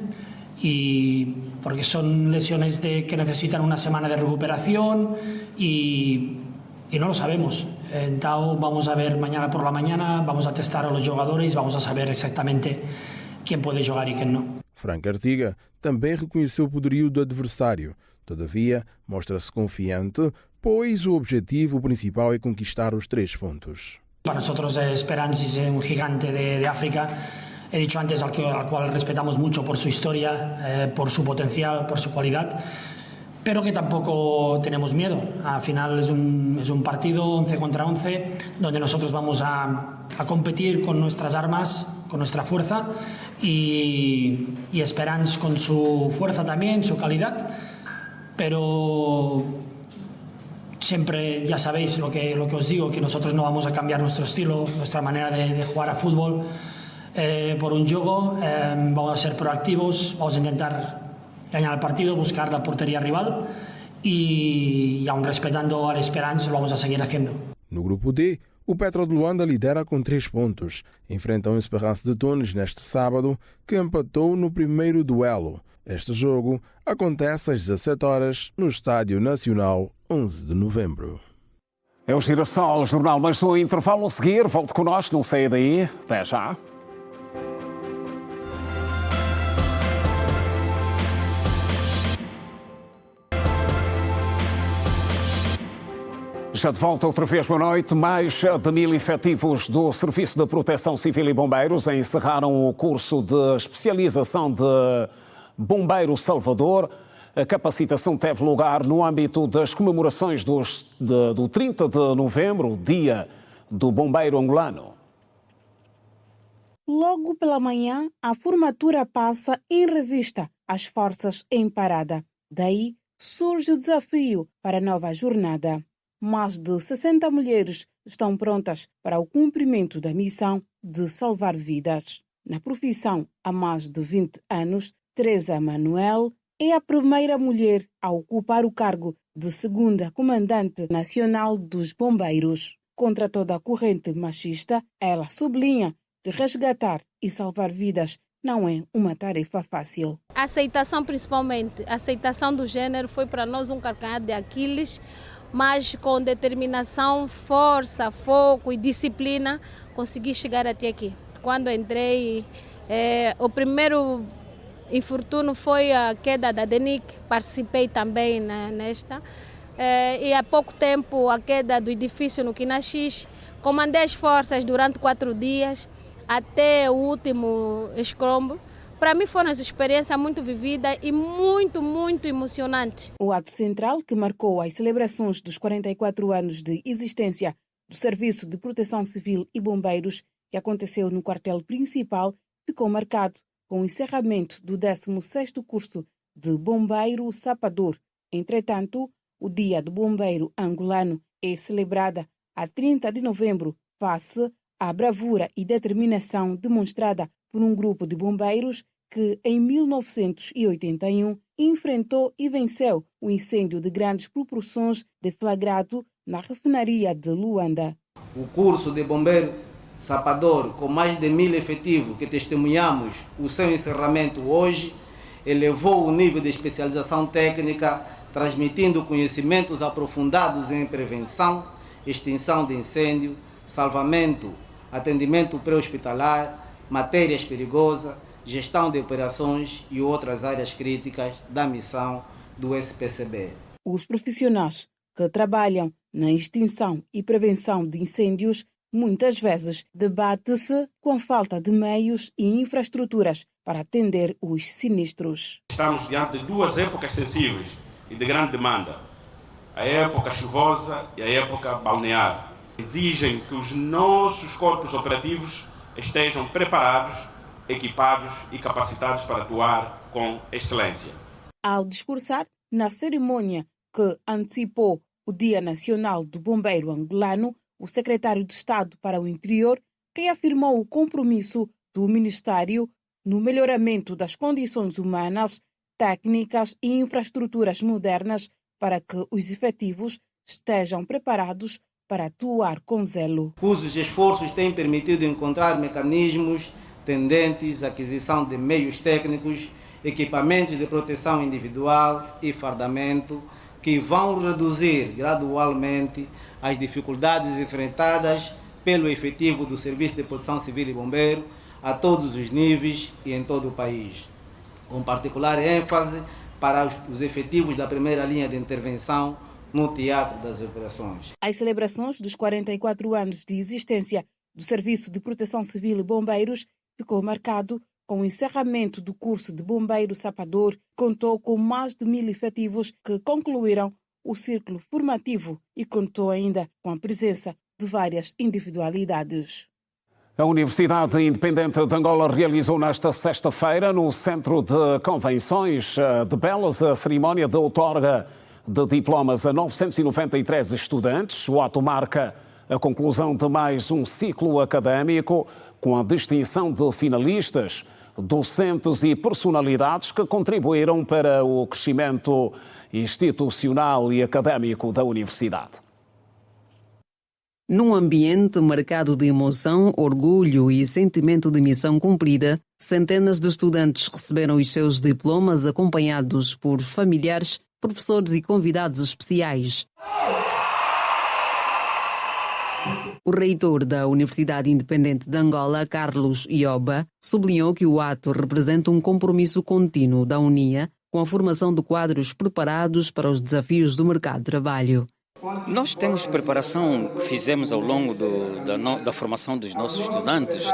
y porque son lesiones que necesitan una semana de recuperación y no lo sabemos. Entonces vamos a ver mañana por la mañana, vamos a testar a los jugadores, vamos a saber exactamente quién puede jugar y quién no. Frank Artiga também reconheceu o poderio do adversário. Todavia, mostra-se confiante, pois o objetivo principal é conquistar os 3 pontos. Para nosotros Esperance es un gigante de África. He dicho antes al cual respetamos mucho por su historia, por su potencial, por su cualidad, pero que tampoco tenemos miedo. Al final es un partido 11 contra 11 donde nosotros vamos a competir con nuestras armas, con nuestra fuerza y Esperance con su fuerza también, su calidad, pero siempre ya sabéis lo que os digo, que nosotros no vamos a cambiar nuestro estilo, nuestra manera de jugar a fútbol por un juego. Vamos a ser proactivos, vamos a intentar ganar el partido, buscar la portería rival y aun respetando al Esperance, lo vamos a seguir haciendo. No grupo D, o Petro de Luanda lidera com 3 pontos. Enfrenta o Esperance de Tunis neste sábado, que empatou no primeiro duelo. Este jogo acontece às 17 horas no Estádio Nacional, 11 de novembro. É o Girassol Jornal, mas no intervalo a seguir, volte connosco, não saia daí. Até já. Já de volta outra vez, boa noite. Mais de 1.000 efetivos do Serviço de Proteção Civil e Bombeiros encerraram o curso de especialização de Bombeiro Salvador. A capacitação teve lugar no âmbito das comemorações do 30 de novembro, Dia do Bombeiro Angolano. Logo pela manhã, a formatura passa em revista as forças em parada. Daí surge o desafio para a nova jornada. Mais de 60 mulheres estão prontas para o cumprimento da missão de salvar vidas. Na profissão há mais de 20 anos, Teresa Manuel é a primeira mulher a ocupar o cargo de segunda comandante nacional dos bombeiros. Contra toda a corrente machista, ela sublinha que resgatar e salvar vidas não é uma tarefa fácil. A aceitação, principalmente, a aceitação do gênero foi para nós um calcanhar de Aquiles, mas com determinação, força, foco e disciplina consegui chegar até aqui. Quando entrei, o primeiro infortúnio foi a queda da DENIC, participei também nesta. E há pouco tempo a queda do edifício no Quinaxis. Comandei as forças durante 4 dias, até o último escrombo. Para mim foi uma experiência muito vivida e muito, muito emocionante. O ato central, que marcou as celebrações dos 44 anos de existência do Serviço de Proteção Civil e Bombeiros, que aconteceu no quartel principal, ficou marcado com o encerramento do 16º curso de Bombeiro Sapador. Entretanto, o Dia do Bombeiro Angolano é celebrado a 30 de novembro, face à bravura e determinação demonstrada por um grupo de bombeiros que, em 1981, enfrentou e venceu o incêndio de grandes proporções deflagrado na refinaria de Luanda. O curso de bombeiro sapador, com mais de 1000 efetivos que testemunhamos o seu encerramento hoje, elevou o nível de especialização técnica, transmitindo conhecimentos aprofundados em prevenção, extinção de incêndio, salvamento, atendimento pré-hospitalar, matérias perigosas, gestão de operações e outras áreas críticas da missão do SPCB. Os profissionais que trabalham na extinção e prevenção de incêndios muitas vezes debate-se com a falta de meios e infraestruturas para atender os sinistros. Estamos diante de duas épocas sensíveis e de grande demanda. A época chuvosa e a época balnear. Exigem que os nossos corpos operativos estejam preparados, equipados e capacitados para atuar com excelência. Ao discursar na cerimônia que antecipou o Dia Nacional do Bombeiro Angolano, o secretário de Estado para o Interior reafirmou o compromisso do Ministério no melhoramento das condições humanas, técnicas e infraestruturas modernas para que os efetivos estejam preparados para atuar com zelo. Cujos esforços têm permitido encontrar mecanismos tendentes à aquisição de meios técnicos, equipamentos de proteção individual e fardamento que vão reduzir gradualmente as dificuldades enfrentadas pelo efetivo do Serviço de Proteção Civil e Bombeiro a todos os níveis e em todo o país, com particular ênfase para os efetivos da primeira linha de intervenção no teatro das operações. As celebrações dos 44 anos de existência do Serviço de Proteção Civil e Bombeiros ficou marcado com o encerramento do curso de bombeiro sapador, contou com mais de 1000 efetivos que concluíram o ciclo formativo e contou ainda com a presença de várias individualidades. A Universidade Independente de Angola realizou nesta sexta-feira, no Centro de Convenções de Belas, a cerimónia de outorga de diplomas a 993 estudantes. O ato marca a conclusão de mais um ciclo académico com a distinção de finalistas, docentes e personalidades que contribuíram para o crescimento institucional e académico da Universidade. Num ambiente marcado de emoção, orgulho e sentimento de missão cumprida, centenas de estudantes receberam os seus diplomas acompanhados por familiares, professores e convidados especiais. O reitor da Universidade Independente de Angola, Carlos Ioba, sublinhou que o ato representa um compromisso contínuo da UNIA com a formação de quadros preparados para os desafios do mercado de trabalho. Nós temos preparação que fizemos ao longo da formação dos nossos estudantes,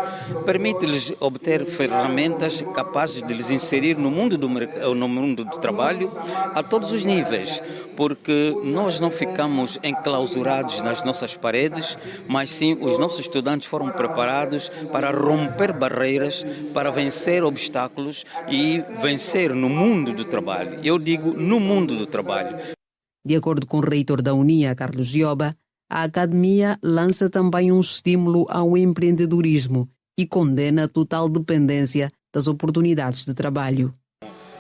permite-lhes obter ferramentas capazes de lhes inserir no mundo do trabalho a todos os níveis, porque nós não ficamos enclausurados nas nossas paredes, mas sim os nossos estudantes foram preparados para romper barreiras, para vencer obstáculos e vencer no mundo do trabalho. Eu digo no mundo do trabalho. De acordo com o reitor da UNIA, Carlos Gioba, a academia lança também um estímulo ao empreendedorismo e condena a total dependência das oportunidades de trabalho.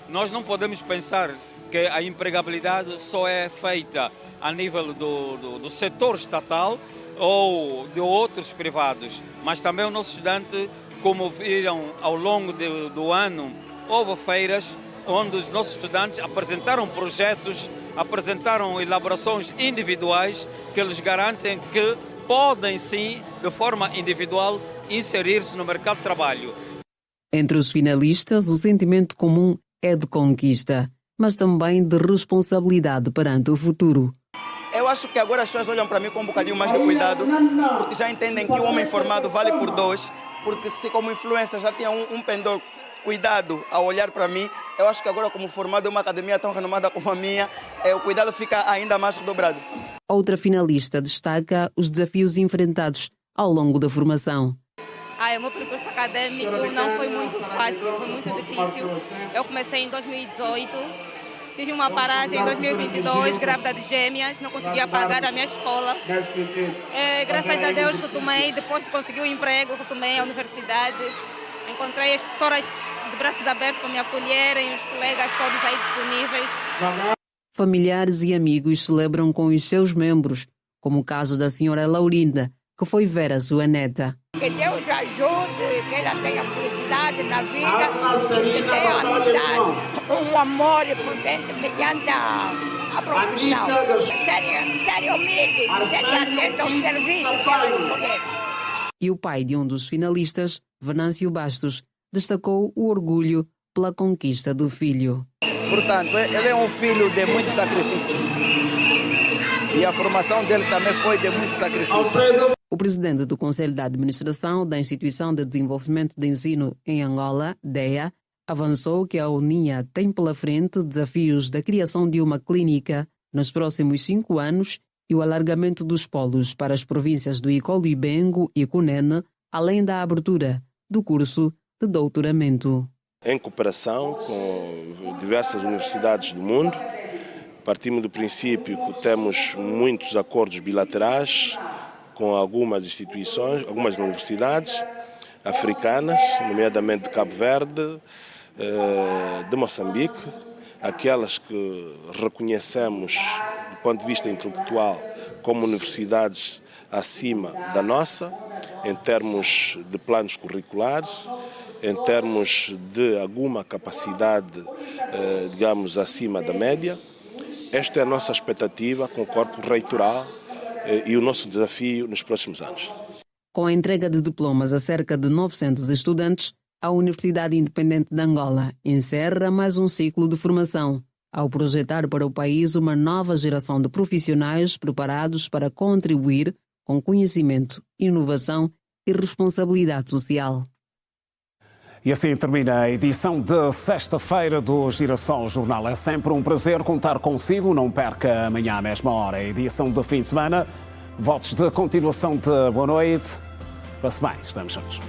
Nós não podemos pensar que a empregabilidade só é feita a nível do setor estatal ou de outros privados, mas também o nosso estudante, como viram ao longo do ano, houve feiras onde os nossos estudantes apresentaram projetos, apresentaram elaborações individuais que eles garantem que podem sim, de forma individual, inserir-se no mercado de trabalho. Entre os finalistas, o sentimento comum é de conquista, mas também de responsabilidade perante o futuro. Eu acho que agora as pessoas olham para mim com um bocadinho mais de cuidado, porque já entendem que o homem formado vale por dois, porque se como influencer já tinha um pendor cuidado ao olhar para mim, eu acho que agora como formado em uma academia tão renomada como a minha, o cuidado fica ainda mais redobrado. Outra finalista destaca os desafios enfrentados ao longo da formação. O meu percurso acadêmico não foi muito fácil, foi muito difícil. Eu comecei em 2018 Tive uma paragem em 2022, grávida de gêmeas, não conseguia pagar a minha escola. Graças a Deus que tomei, depois de conseguir o emprego, que tomei a universidade, encontrei as professoras de braços abertos para me acolherem, os colegas todos aí disponíveis. Familiares e amigos celebram com os seus membros, como o caso da senhora Laurinda, que foi ver a sua neta. Que Deus ajude, que ela tenha felicidade na vida, que tenha amizade, um amor prudente mediante a profissão. Sério humilde, sério atento ao serviço que ela escolher. E o pai de um dos finalistas, Venâncio Bastos, destacou o orgulho pela conquista do filho. Portanto, ele é um filho de muito sacrifício. E a formação dele também foi de muito sacrifício. O presidente do Conselho de Administração da Instituição de Desenvolvimento de Ensino em Angola, DEA, avançou que a UNIA tem pela frente desafios da criação de uma clínica nos próximos 5 anos e o alargamento dos polos para as províncias do Icolo-Ibengo e Cunene, além da abertura do curso de doutoramento. Em cooperação com diversas universidades do mundo, partimos do princípio que temos muitos acordos bilaterais com algumas instituições, algumas universidades africanas, nomeadamente de Cabo Verde, de Moçambique, aquelas que reconhecemos do ponto de vista intelectual como universidades acima da nossa, em termos de planos curriculares, em termos de alguma capacidade, digamos, acima da média. Esta é a nossa expectativa com o corpo reitoral e o nosso desafio nos próximos anos. Com a entrega de diplomas a cerca de 900 estudantes, a Universidade Independente de Angola encerra mais um ciclo de formação, ao projetar para o país uma nova geração de profissionais preparados para contribuir com conhecimento, inovação e responsabilidade social. E assim termina a edição de sexta-feira do Girassol Jornal. É sempre um prazer contar consigo. Não perca amanhã à mesma hora a edição do fim de semana. Votos de continuação de boa noite. Passe bem, estamos juntos.